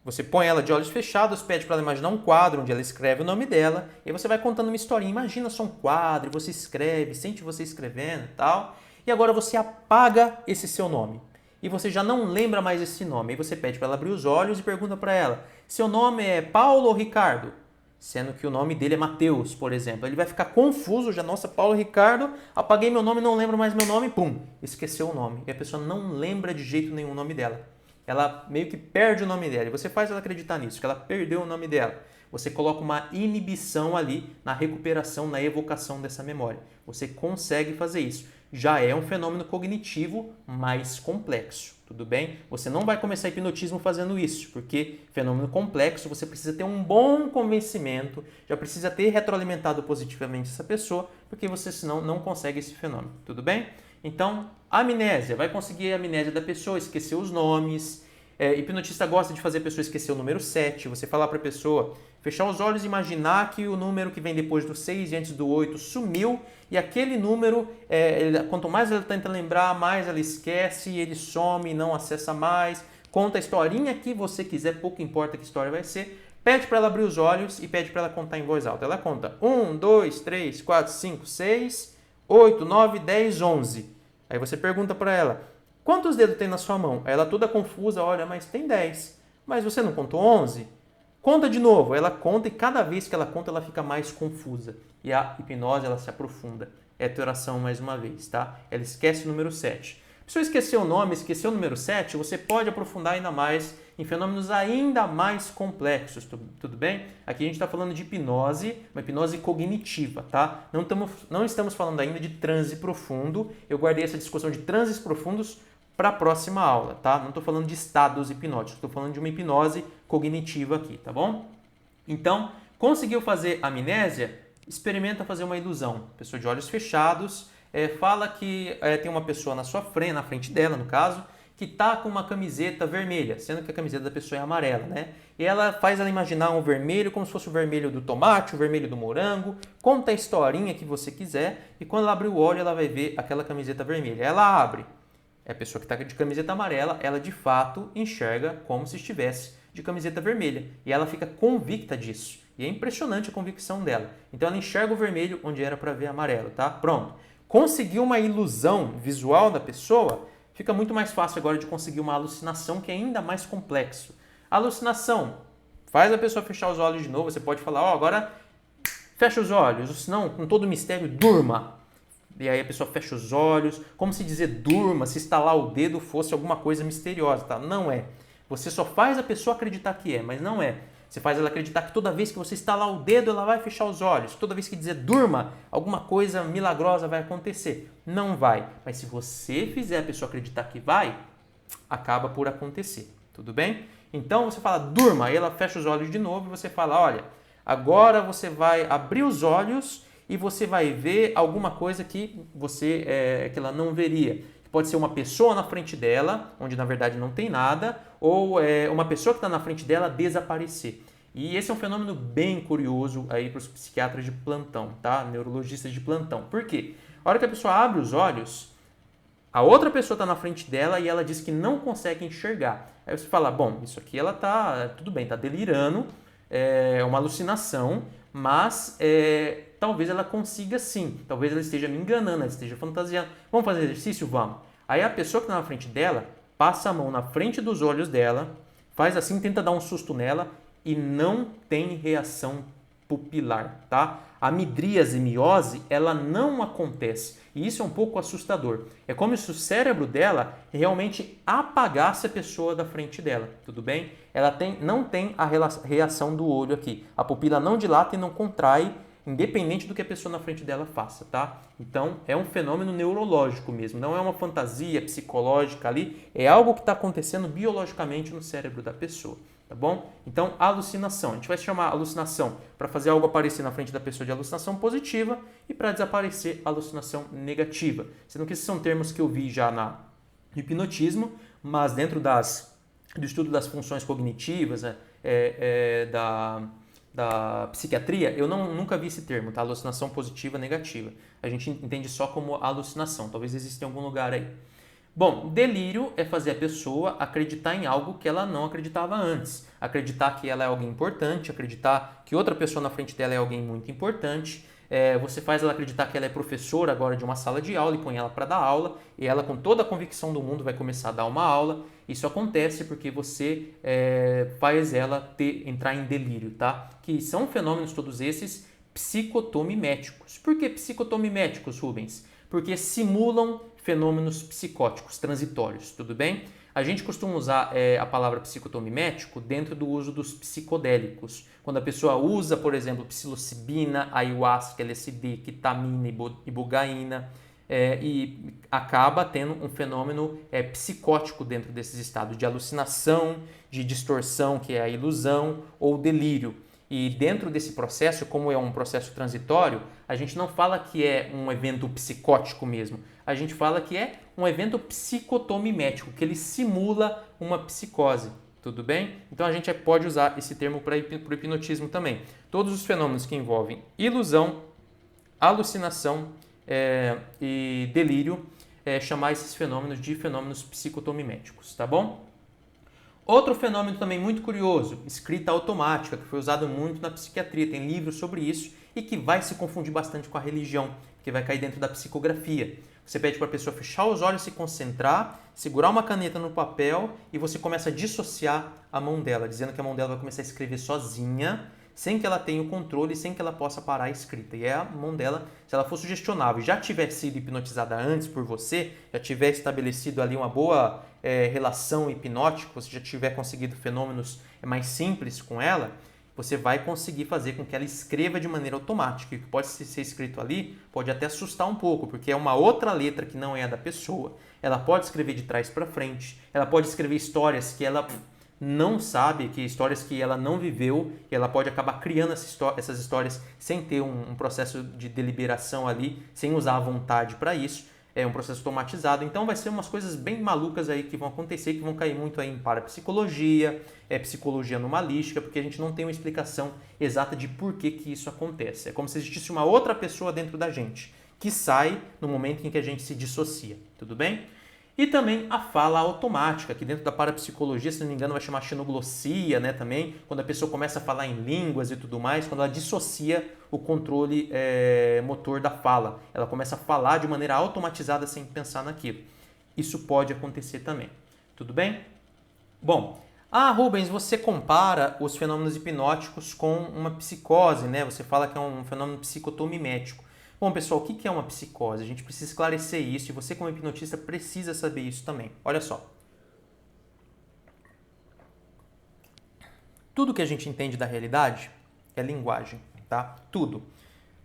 Você põe ela de olhos fechados, pede para ela imaginar um quadro onde ela escreve o nome dela, e aí você vai contando uma historinha. Imagina só um quadro, você escreve, sente você escrevendo e tal, e agora você apaga esse seu nome. E você já não lembra mais esse nome. Aí você pede para ela abrir os olhos e pergunta para ela, seu nome é Paulo ou Ricardo? Sendo que o nome dele é Mateus, por exemplo. Ele vai ficar confuso, já, nossa, Paulo Ricardo, apaguei meu nome, não lembro mais meu nome, pum, esqueceu o nome. E a pessoa não lembra de jeito nenhum o nome dela. Ela meio que perde o nome dela. E você faz ela acreditar nisso, que ela perdeu o nome dela. Você coloca uma inibição ali na recuperação, na evocação dessa memória. Você consegue fazer isso. Já é um fenômeno cognitivo mais complexo, tudo bem? Você não vai começar hipnotismo fazendo isso, porque fenômeno complexo, você precisa ter um bom convencimento, já precisa ter retroalimentado positivamente essa pessoa, porque você senão não consegue esse fenômeno, tudo bem? Então, amnésia, vai conseguir a amnésia da pessoa, esquecer os nomes. Hipnotista gosta de fazer a pessoa esquecer o número 7, você falar para a pessoa, fechar os olhos e imaginar que o número que vem depois do 6 e antes do 8 sumiu, e aquele número, quanto mais ela tenta lembrar, mais ela esquece, ele some, não acessa mais, conta a historinha que você quiser, pouco importa que história vai ser, pede para ela abrir os olhos e pede para ela contar em voz alta. Ela conta 1, 2, 3, 4, 5, 6, 8, 9, 10, 11. Aí você pergunta para ela, quantos dedos tem na sua mão? Aí ela toda confusa, olha, mas tem 10. Mas você não contou 11? Conta de novo. Ela conta e cada vez que ela conta, ela fica mais confusa. E a hipnose, ela se aprofunda. É a oração mais uma vez, tá? Ela esquece o número 7. Se eu esquecer o nome, esquecer o número 7, você pode aprofundar ainda mais em fenômenos ainda mais complexos, tudo bem? Aqui a gente está falando de hipnose, uma hipnose cognitiva, tá? Não estamos falando ainda de transe profundo. Eu guardei essa discussão de transes profundos para a próxima aula, tá? Não estou falando de estados hipnóticos, estou falando de uma hipnose cognitiva aqui, tá bom? Então, conseguiu fazer amnésia? Experimenta fazer uma ilusão. Pessoa de olhos fechados, fala que tem uma pessoa na frente dela, no caso, que está com uma camiseta vermelha, sendo que a camiseta da pessoa é amarela, né? E ela faz ela imaginar um vermelho como se fosse o vermelho do tomate, o vermelho do morango, conta a historinha que você quiser, e quando ela abre o olho, ela vai ver aquela camiseta vermelha. Ela abre. É a pessoa que está de camiseta amarela, ela de fato enxerga como se estivesse de camiseta vermelha. E ela fica convicta disso. E é impressionante a convicção dela. Então ela enxerga o vermelho onde era para ver amarelo, tá? Pronto. Conseguiu uma ilusão visual da pessoa, fica muito mais fácil agora de conseguir uma alucinação que é ainda mais complexo. Alucinação. Faz a pessoa fechar os olhos de novo. Você pode falar, agora fecha os olhos. Ou senão, com todo o mistério, durma. E aí a pessoa fecha os olhos, como se dizer durma, se estalar o dedo fosse alguma coisa misteriosa, tá? Não é. Você só faz a pessoa acreditar que é, mas não é. Você faz ela acreditar que toda vez que você estalar o dedo, ela vai fechar os olhos. Toda vez que dizer durma, alguma coisa milagrosa vai acontecer. Não vai. Mas se você fizer a pessoa acreditar que vai, acaba por acontecer. Tudo bem? Então você fala durma, aí ela fecha os olhos de novo e você fala, olha, agora você vai abrir os olhos e você vai ver alguma coisa que que ela não veria. Pode ser uma pessoa na frente dela, onde na verdade não tem nada, ou uma pessoa que está na frente dela desaparecer. E esse é um fenômeno bem curioso aí para os psiquiatras de plantão, tá? Neurologistas de plantão. Por quê? A hora que a pessoa abre os olhos, a outra pessoa está na frente dela e ela diz que não consegue enxergar. Aí você fala, bom, isso aqui ela tá, tudo bem, tá delirando, é uma alucinação, mas talvez ela consiga sim, talvez ela esteja me enganando, ela esteja fantasiando. Vamos fazer exercício? Vamos. Aí a pessoa que está na frente dela, passa a mão na frente dos olhos dela, faz assim, tenta dar um susto nela e não tem reação pupilar, tá? A midríase miose, ela não acontece. E isso é um pouco assustador. É como se o cérebro dela realmente apagasse a pessoa da frente dela, tudo bem? Ela não tem a reação do olho aqui. A pupila não dilata e não contrai, independente do que a pessoa na frente dela faça, tá? Então, é um fenômeno neurológico mesmo, não é uma fantasia psicológica ali, é algo que está acontecendo biologicamente no cérebro da pessoa, tá bom? Então, alucinação. A gente vai chamar alucinação para fazer algo aparecer na frente da pessoa de alucinação positiva e para desaparecer alucinação negativa. Sendo que esses são termos que eu vi já no hipnotismo, mas dentro do estudo das funções cognitivas, da psiquiatria, eu nunca vi esse termo, tá? Alucinação positiva, negativa. A gente entende só como alucinação, talvez exista em algum lugar aí. Bom, delírio é fazer a pessoa acreditar em algo que ela não acreditava antes. Acreditar que ela é alguém importante, acreditar que outra pessoa na frente dela é alguém muito importante. Você faz ela acreditar que ela é professora agora de uma sala de aula e põe ela para dar aula, e ela com toda a convicção do mundo vai começar a dar uma aula. Isso acontece porque você faz ela entrar em delírio, tá? Que são fenômenos todos esses psicotomiméticos. Por que psicotomiméticos, Rubens? Porque simulam fenômenos psicóticos, transitórios, tudo bem? A gente costuma usar a palavra psicotomimético dentro do uso dos psicodélicos. Quando a pessoa usa, por exemplo, psilocibina, ayahuasca, LSD, ketamina, ibogaína, e acaba tendo um fenômeno psicótico dentro desses estados de alucinação, de distorção, que é a ilusão, ou delírio. E dentro desse processo, como é um processo transitório, a gente não fala que é um evento psicótico mesmo. A gente fala que é um evento psicotomimético, que ele simula uma psicose. Tudo bem? Então a gente pode usar esse termo para o hipnotismo também. Todos os fenômenos que envolvem ilusão, alucinação e delírio, chamar esses fenômenos de fenômenos psicotomiméticos, tá bom? Outro fenômeno também muito curioso, escrita automática, que foi usado muito na psiquiatria, tem livros sobre isso e que vai se confundir bastante com a religião, que vai cair dentro da psicografia. Você pede para a pessoa fechar os olhos, se concentrar, segurar uma caneta no papel e você começa a dissociar a mão dela, dizendo que a mão dela vai começar a escrever sozinha, sem que ela tenha o controle, sem que ela possa parar a escrita. E é a mão dela, se ela for sugestionável e já tiver sido hipnotizada antes por você, já tiver estabelecido ali uma boa relação hipnótica, você já tiver conseguido fenômenos mais simples com ela, você vai conseguir fazer com que ela escreva de maneira automática. E o que pode ser escrito ali pode até assustar um pouco, porque é uma outra letra que não é a da pessoa. Ela pode escrever de trás para frente, ela pode escrever histórias que ela não sabe, que histórias que ela não viveu, e ela pode acabar criando essas histórias sem ter um processo de deliberação ali, sem usar a vontade para isso. É um processo automatizado, então vai ser umas coisas bem malucas aí que vão acontecer, que vão cair muito aí em parapsicologia, psicologia anomalística, porque a gente não tem uma explicação exata de por que isso acontece. É como se existisse uma outra pessoa dentro da gente, que sai no momento em que a gente se dissocia, tudo bem? E também a fala automática, que dentro da parapsicologia, se não me engano, vai chamar xenoglossia, né, também, quando a pessoa começa a falar em línguas e tudo mais, quando ela dissocia o controle motor da fala. Ela começa a falar de maneira automatizada sem pensar naquilo. Isso pode acontecer também. Tudo bem? Bom, Rubens, você compara os fenômenos hipnóticos com uma psicose, né? Você fala que é um fenômeno psicotomimético. Bom, pessoal, o que é uma psicose? A gente precisa esclarecer isso e você, como hipnotista, precisa saber isso também. Olha só. Tudo que a gente entende da realidade é linguagem, tá? Tudo.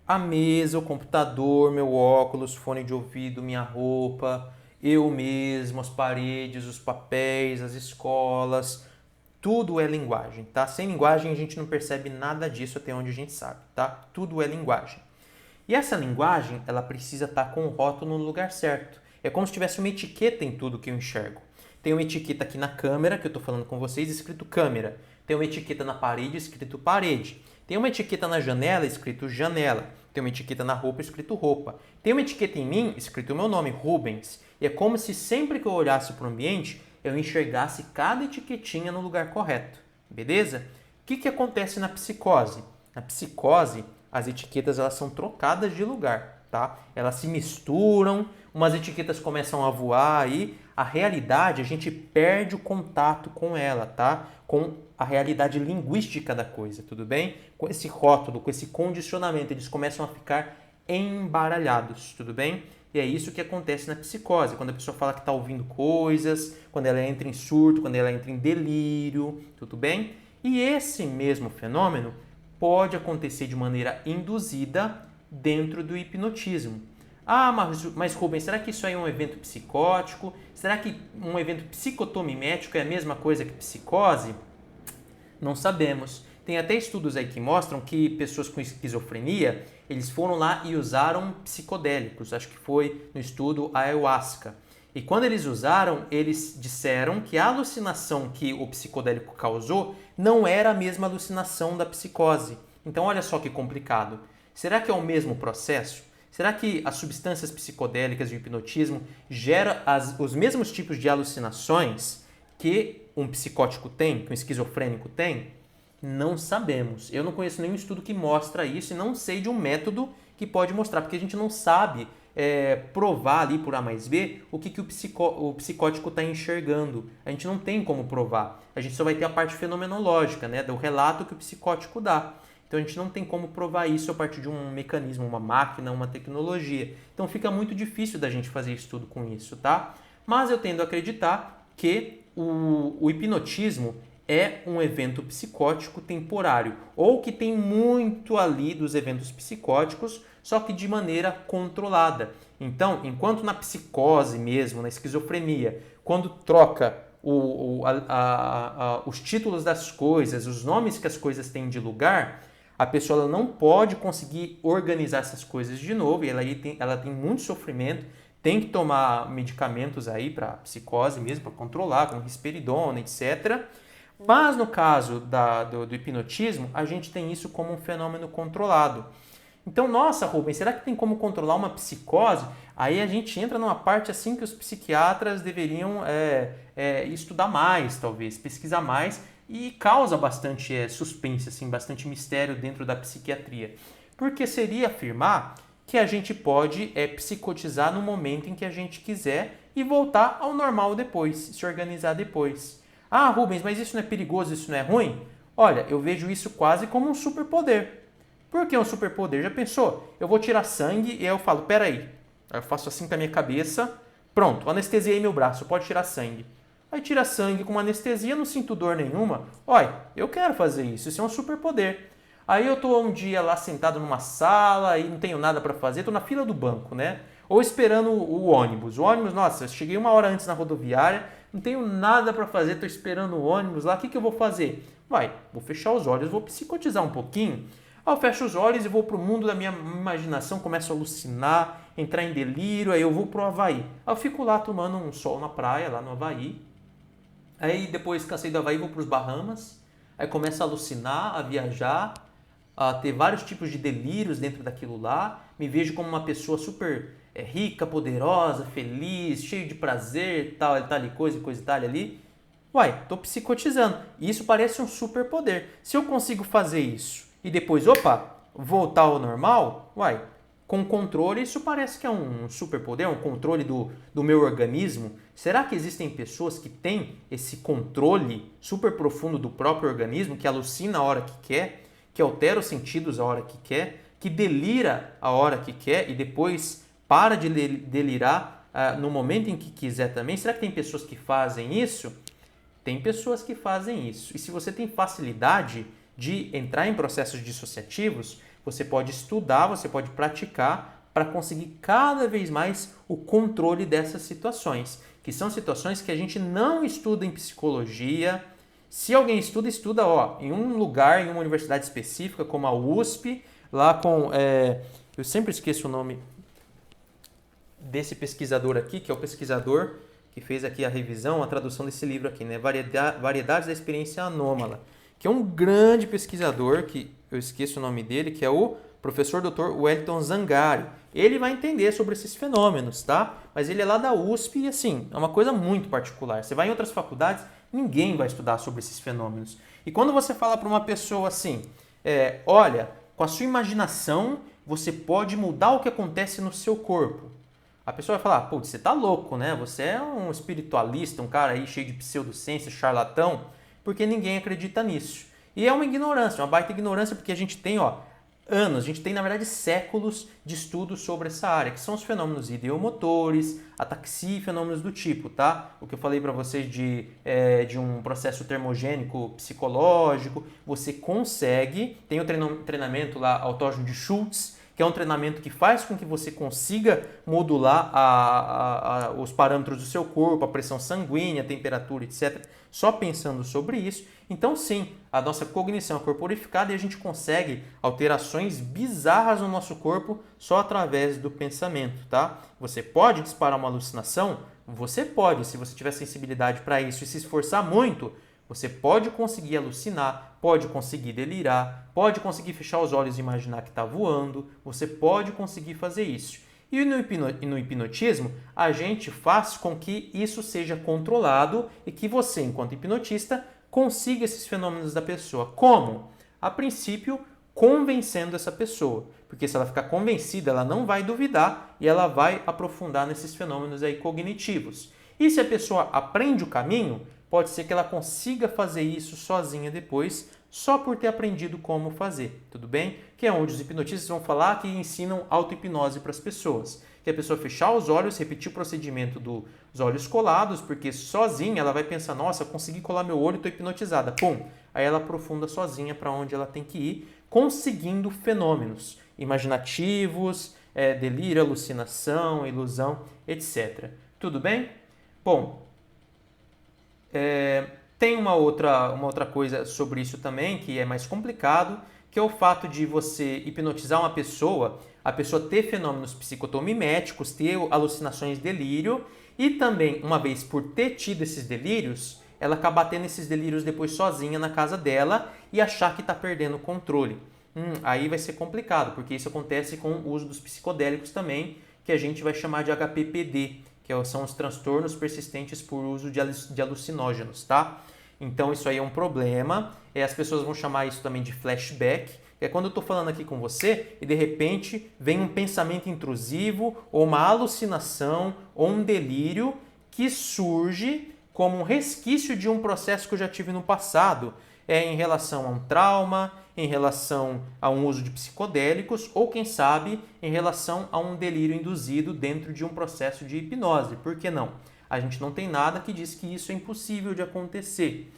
A mesa, o computador, meu óculos, fone de ouvido, minha roupa, eu mesmo, as paredes, os papéis, as escolas, tudo é linguagem, tá? Sem linguagem a gente não percebe nada disso até onde a gente sabe, tá? Tudo é linguagem. E essa linguagem, ela precisa estar com o rótulo no lugar certo. É como se tivesse uma etiqueta em tudo que eu enxergo. Tem uma etiqueta aqui na câmera, que eu estou falando com vocês, escrito câmera. Tem uma etiqueta na parede, escrito parede. Tem uma etiqueta na janela, escrito janela. Tem uma etiqueta na roupa, escrito roupa. Tem uma etiqueta em mim, escrito o meu nome, Rubens. E é como se sempre que eu olhasse para o ambiente, eu enxergasse cada etiquetinha no lugar correto. Beleza? O que acontece na psicose? Na psicose, as etiquetas elas são trocadas de lugar, tá? Elas se misturam, umas etiquetas começam a voar e a realidade, a gente perde o contato com ela, tá? Com a realidade linguística da coisa, tudo bem? Com esse rótulo, com esse condicionamento, eles começam a ficar embaralhados, tudo bem? E é isso que acontece na psicose, quando a pessoa fala que está ouvindo coisas, quando ela entra em surto, quando ela entra em delírio, tudo bem? E esse mesmo fenômeno pode acontecer de maneira induzida dentro do hipnotismo. Mas Rubens, será que isso aí é um evento psicótico? Será que um evento psicotomimético é a mesma coisa que psicose? Não sabemos. Tem até estudos aí que mostram que pessoas com esquizofrenia, eles foram lá e usaram psicodélicos. Acho que foi no estudo ayahuasca. E quando eles usaram, eles disseram que a alucinação que o psicodélico causou não era a mesma alucinação da psicose. Então, olha só que complicado. Será que é o mesmo processo? Será que as substâncias psicodélicas e o hipnotismo geram os mesmos tipos de alucinações que um psicótico tem, que um esquizofrênico tem? Não sabemos. Eu não conheço nenhum estudo que mostra isso e não sei de um método que pode mostrar, porque a gente não sabe provar ali por A mais B o que o psicótico está enxergando. A gente não tem como provar. A gente só vai ter a parte fenomenológica, né, do relato que o psicótico dá. Então a gente não tem como provar isso a partir de um mecanismo, uma máquina, uma tecnologia. Então fica muito difícil da gente fazer estudo com isso, tá? Mas eu tendo a acreditar que o hipnotismo é um evento psicótico temporário, ou que tem muito ali dos eventos psicóticos, só que de maneira controlada. Então, enquanto na psicose mesmo, na esquizofrenia, quando troca os títulos das coisas, os nomes que as coisas têm de lugar, a pessoa ela não pode conseguir organizar essas coisas de novo, e ela tem muito sofrimento, tem que tomar medicamentos aí para psicose mesmo, para controlar, como risperidona, etc. Mas no caso do hipnotismo, a gente tem isso como um fenômeno controlado. Então, nossa, Rubens, será que tem como controlar uma psicose? Aí a gente entra numa parte assim que os psiquiatras deveriam estudar mais, talvez, pesquisar mais, e causa bastante suspense, assim, bastante mistério dentro da psiquiatria. Porque seria afirmar que a gente pode psicotizar no momento em que a gente quiser e voltar ao normal depois, se organizar depois. Ah, Rubens, mas isso não é perigoso, isso não é ruim? Olha, eu vejo isso quase como um superpoder. Por que um superpoder? Já pensou? Eu vou tirar sangue e aí eu falo, peraí. Aí eu faço assim com a minha cabeça, pronto, anestesiei meu braço, pode tirar sangue. Aí tira sangue com uma anestesia, não sinto dor nenhuma. Olha, eu quero fazer isso é um superpoder. Aí eu tô um dia lá sentado numa sala e não tenho nada para fazer, tô na fila do banco, né? Ou esperando o ônibus. O ônibus, nossa, eu cheguei 1 hora antes na rodoviária, não tenho nada para fazer, tô esperando o ônibus lá, o que eu vou fazer? Vou fechar os olhos, vou psicotizar um pouquinho. Aí eu fecho os olhos e vou pro mundo da minha imaginação, começo a alucinar, entrar em delírio, aí eu vou pro Havaí. Aí eu fico lá tomando um sol na praia, lá no Havaí. Aí depois cansei do Havaí, vou pros Bahamas. Aí começo a alucinar, a viajar, a ter vários tipos de delírios dentro daquilo lá. Me vejo como uma pessoa super rica, poderosa, feliz, cheio de prazer, tal e coisa e tal ali. Tô psicotizando. E isso parece um superpoder. Se eu consigo fazer isso e depois, voltar ao normal, com controle, isso parece que é um superpoder, um controle do meu organismo. Será que existem pessoas que têm esse controle super profundo do próprio organismo, que alucina a hora que quer, que altera os sentidos a hora que quer, que delira a hora que quer e depois para de delirar no momento em que quiser também? Será que tem pessoas que fazem isso? Tem pessoas que fazem isso. E se você tem facilidade de entrar em processos dissociativos, você pode estudar, você pode praticar para conseguir cada vez mais o controle dessas situações, que são situações que a gente não estuda em psicologia. Se alguém estuda, em um lugar, em uma universidade específica, como a USP, lá com... eu sempre esqueço o nome desse pesquisador aqui, que é o pesquisador que fez aqui a revisão, a tradução desse livro aqui, né? Variedades da Experiência Anômala, que é um grande pesquisador, que eu esqueço o nome dele, que é o professor Dr. Wellington Zangari. Ele vai entender sobre esses fenômenos, tá? Mas ele é lá da USP e, assim, é uma coisa muito particular. Você vai em outras faculdades, ninguém vai estudar sobre esses fenômenos. E quando você fala para uma pessoa assim, olha, com a sua imaginação, você pode mudar o que acontece no seu corpo. A pessoa vai falar, putz, você tá louco, né? Você é um espiritualista, um cara aí cheio de pseudociência, charlatão, porque ninguém acredita nisso. E é uma ignorância, uma baita ignorância, porque a gente tem, anos, a gente tem, na verdade, séculos de estudos sobre essa área, que são os fenômenos ideomotores, ataxia e fenômenos do tipo, tá? O que eu falei para vocês de um processo termogênico psicológico, você consegue, tem o treinamento lá, autógeno de Schultz, que é um treinamento que faz com que você consiga modular os parâmetros do seu corpo, a pressão sanguínea, a temperatura, etc., só pensando sobre isso. Então, sim, a nossa cognição é corporificada e a gente consegue alterações bizarras no nosso corpo só através do pensamento, tá? Você pode disparar uma alucinação? Você pode, se você tiver sensibilidade para isso e se esforçar muito, você pode conseguir alucinar, pode conseguir delirar, pode conseguir fechar os olhos e imaginar que está voando, você pode conseguir fazer isso. E no hipnotismo, a gente faz com que isso seja controlado e que você, enquanto hipnotista, consiga esses fenômenos da pessoa. Como? A princípio, convencendo essa pessoa. Porque se ela ficar convencida, ela não vai duvidar e ela vai aprofundar nesses fenômenos aí cognitivos. E se a pessoa aprende o caminho, pode ser que ela consiga fazer isso sozinha depois, só por ter aprendido como fazer, tudo bem? Que é onde os hipnotistas vão falar que ensinam auto-hipnose para as pessoas. Que a pessoa fechar os olhos, repetir o procedimento dos olhos colados, porque sozinha ela vai pensar, nossa, consegui colar meu olho e estou hipnotizada. Pum! Aí ela aprofunda sozinha para onde ela tem que ir, conseguindo fenômenos imaginativos, delírio, alucinação, ilusão, etc. Tudo bem? Bom, tem uma outra coisa sobre isso também, que é mais complicado, que é o fato de você hipnotizar uma pessoa, a pessoa ter fenômenos psicotomiméticos, ter alucinações de delírio, e também, uma vez por ter tido esses delírios, ela acabar tendo esses delírios depois sozinha na casa dela e achar que está perdendo o controle. Aí vai ser complicado, porque isso acontece com o uso dos psicodélicos também, que a gente vai chamar de HPPD, que são os transtornos persistentes por uso de alucinógenos, tá? Então isso aí é um problema. As pessoas vão chamar isso também de flashback. É quando eu estou falando aqui com você e de repente vem um pensamento intrusivo ou uma alucinação ou um delírio que surge como um resquício de um processo que eu já tive no passado, em relação a um trauma, em relação a um uso de psicodélicos ou, quem sabe, em relação a um delírio induzido dentro de um processo de hipnose. Por que não? A gente não tem nada que diz que isso é impossível de acontecer.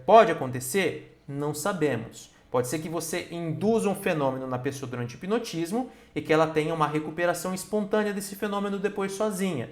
Pode acontecer? Não sabemos. Pode ser que você induza um fenômeno na pessoa durante o hipnotismo e que ela tenha uma recuperação espontânea desse fenômeno depois sozinha.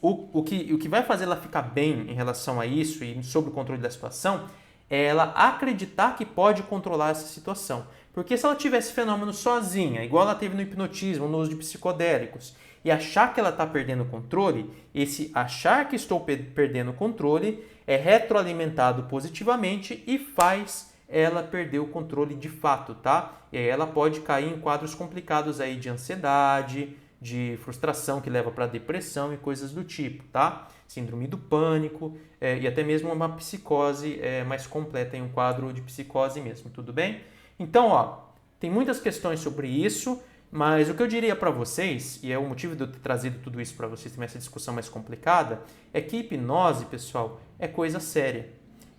O que vai fazer ela ficar bem em relação a isso e sob o controle da situação é ela acreditar que pode controlar essa situação. Porque se ela tivesse fenômeno sozinha, igual ela teve no hipnotismo, no uso de psicodélicos, e achar que ela está perdendo o controle, esse achar que estou perdendo o controle é retroalimentado positivamente e faz ela perder o controle de fato, tá? E aí ela pode cair em quadros complicados aí de ansiedade, de frustração que leva para depressão e coisas do tipo, tá? Síndrome do pânico e até mesmo uma psicose mais completa, em um quadro de psicose mesmo, tudo bem? Então, tem muitas questões sobre isso, mas o que eu diria para vocês, e é o motivo de eu ter trazido tudo isso para vocês, também essa discussão mais complicada, é que hipnose, pessoal, é coisa séria.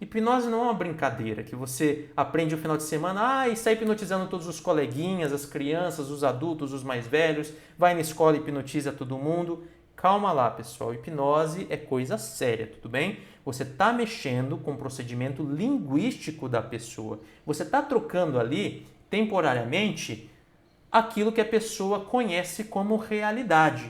Hipnose não é uma brincadeira que você aprende no final de semana e sai hipnotizando todos os coleguinhas, as crianças, os adultos, os mais velhos, vai na escola e hipnotiza todo mundo. Calma lá, pessoal. Hipnose é coisa séria, tudo bem? Você está mexendo com o procedimento linguístico da pessoa. Você está trocando ali, temporariamente, aquilo que a pessoa conhece como realidade.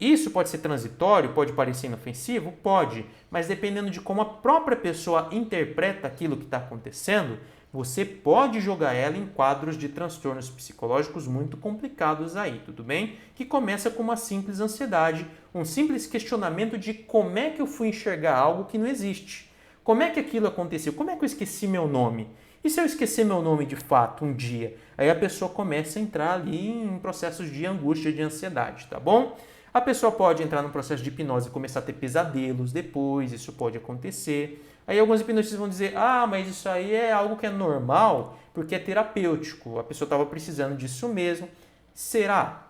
Isso pode ser transitório, pode parecer inofensivo? Pode, mas dependendo de como a própria pessoa interpreta aquilo que está acontecendo, você pode jogar ela em quadros de transtornos psicológicos muito complicados aí, tudo bem? Que começa com uma simples ansiedade, um simples questionamento de como é que eu fui enxergar algo que não existe. Como é que aquilo aconteceu? Como é que eu esqueci meu nome? E se eu esquecer meu nome de fato um dia? Aí a pessoa começa a entrar ali em processos de angústia, de ansiedade, tá bom? A pessoa pode entrar num processo de hipnose e começar a ter pesadelos depois, isso pode acontecer. Aí alguns hipnotistas vão dizer, mas isso aí é algo que é normal, porque é terapêutico, a pessoa estava precisando disso mesmo. Será?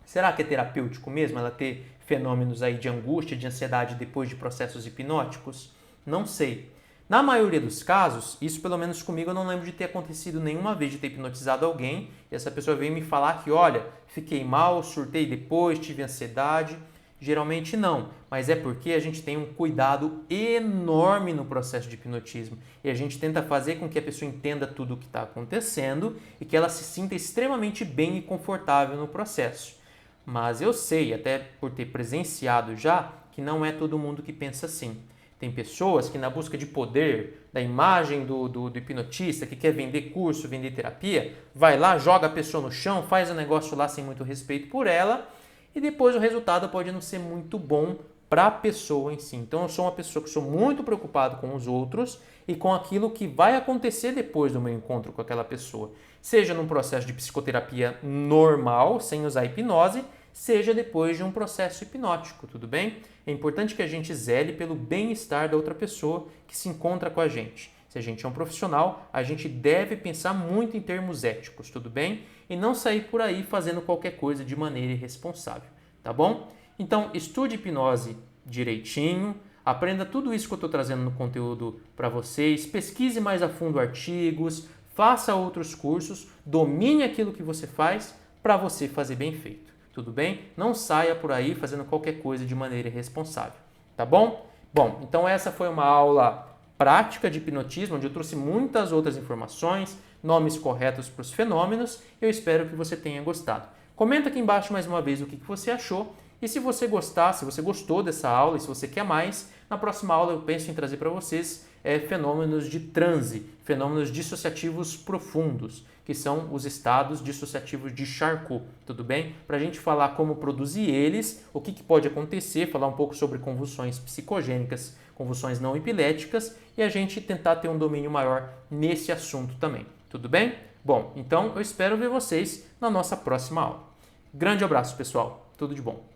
Será que é terapêutico mesmo ela ter fenômenos aí de angústia, de ansiedade depois de processos hipnóticos? Não sei. Na maioria dos casos, isso pelo menos comigo eu não lembro de ter acontecido nenhuma vez, de ter hipnotizado alguém e essa pessoa veio me falar que, olha, fiquei mal, surtei depois, tive ansiedade. Geralmente não, mas é porque a gente tem um cuidado enorme no processo de hipnotismo e a gente tenta fazer com que a pessoa entenda tudo o que está acontecendo e que ela se sinta extremamente bem e confortável no processo. Mas eu sei, até por ter presenciado já, que não é todo mundo que pensa assim. Tem pessoas que, na busca de poder, da imagem do hipnotista, que quer vender curso, vender terapia, vai lá, joga a pessoa no chão, faz o negócio lá sem muito respeito por ela e depois o resultado pode não ser muito bom para a pessoa em si. Então eu sou uma pessoa que sou muito preocupado com os outros e com aquilo que vai acontecer depois do meu encontro com aquela pessoa. Seja num processo de psicoterapia normal, sem usar hipnose, seja depois de um processo hipnótico, tudo bem? É importante que a gente zele pelo bem-estar da outra pessoa que se encontra com a gente. Se a gente é um profissional, a gente deve pensar muito em termos éticos, tudo bem? E não sair por aí fazendo qualquer coisa de maneira irresponsável, tá bom? Então, estude hipnose direitinho, aprenda tudo isso que eu estou trazendo no conteúdo para vocês, pesquise mais a fundo artigos, faça outros cursos, domine aquilo que você faz para você fazer bem feito. Tudo bem? Não saia por aí fazendo qualquer coisa de maneira irresponsável, tá bom? Bom, então essa foi uma aula prática de hipnotismo, onde eu trouxe muitas outras informações, nomes corretos para os fenômenos. Eu espero que você tenha gostado. Comenta aqui embaixo mais uma vez o que você achou. E se você gostar, se você gostou dessa aula e se você quer mais, na próxima aula eu penso em trazer para vocês fenômenos de transe, fenômenos dissociativos profundos, que são os estados dissociativos de Charcot, tudo bem? Para a gente falar como produzir eles, o que pode acontecer, falar um pouco sobre convulsões psicogênicas, convulsões não epiléticas e a gente tentar ter um domínio maior nesse assunto também, tudo bem? Bom, então eu espero ver vocês na nossa próxima aula. Grande abraço, pessoal. Tudo de bom.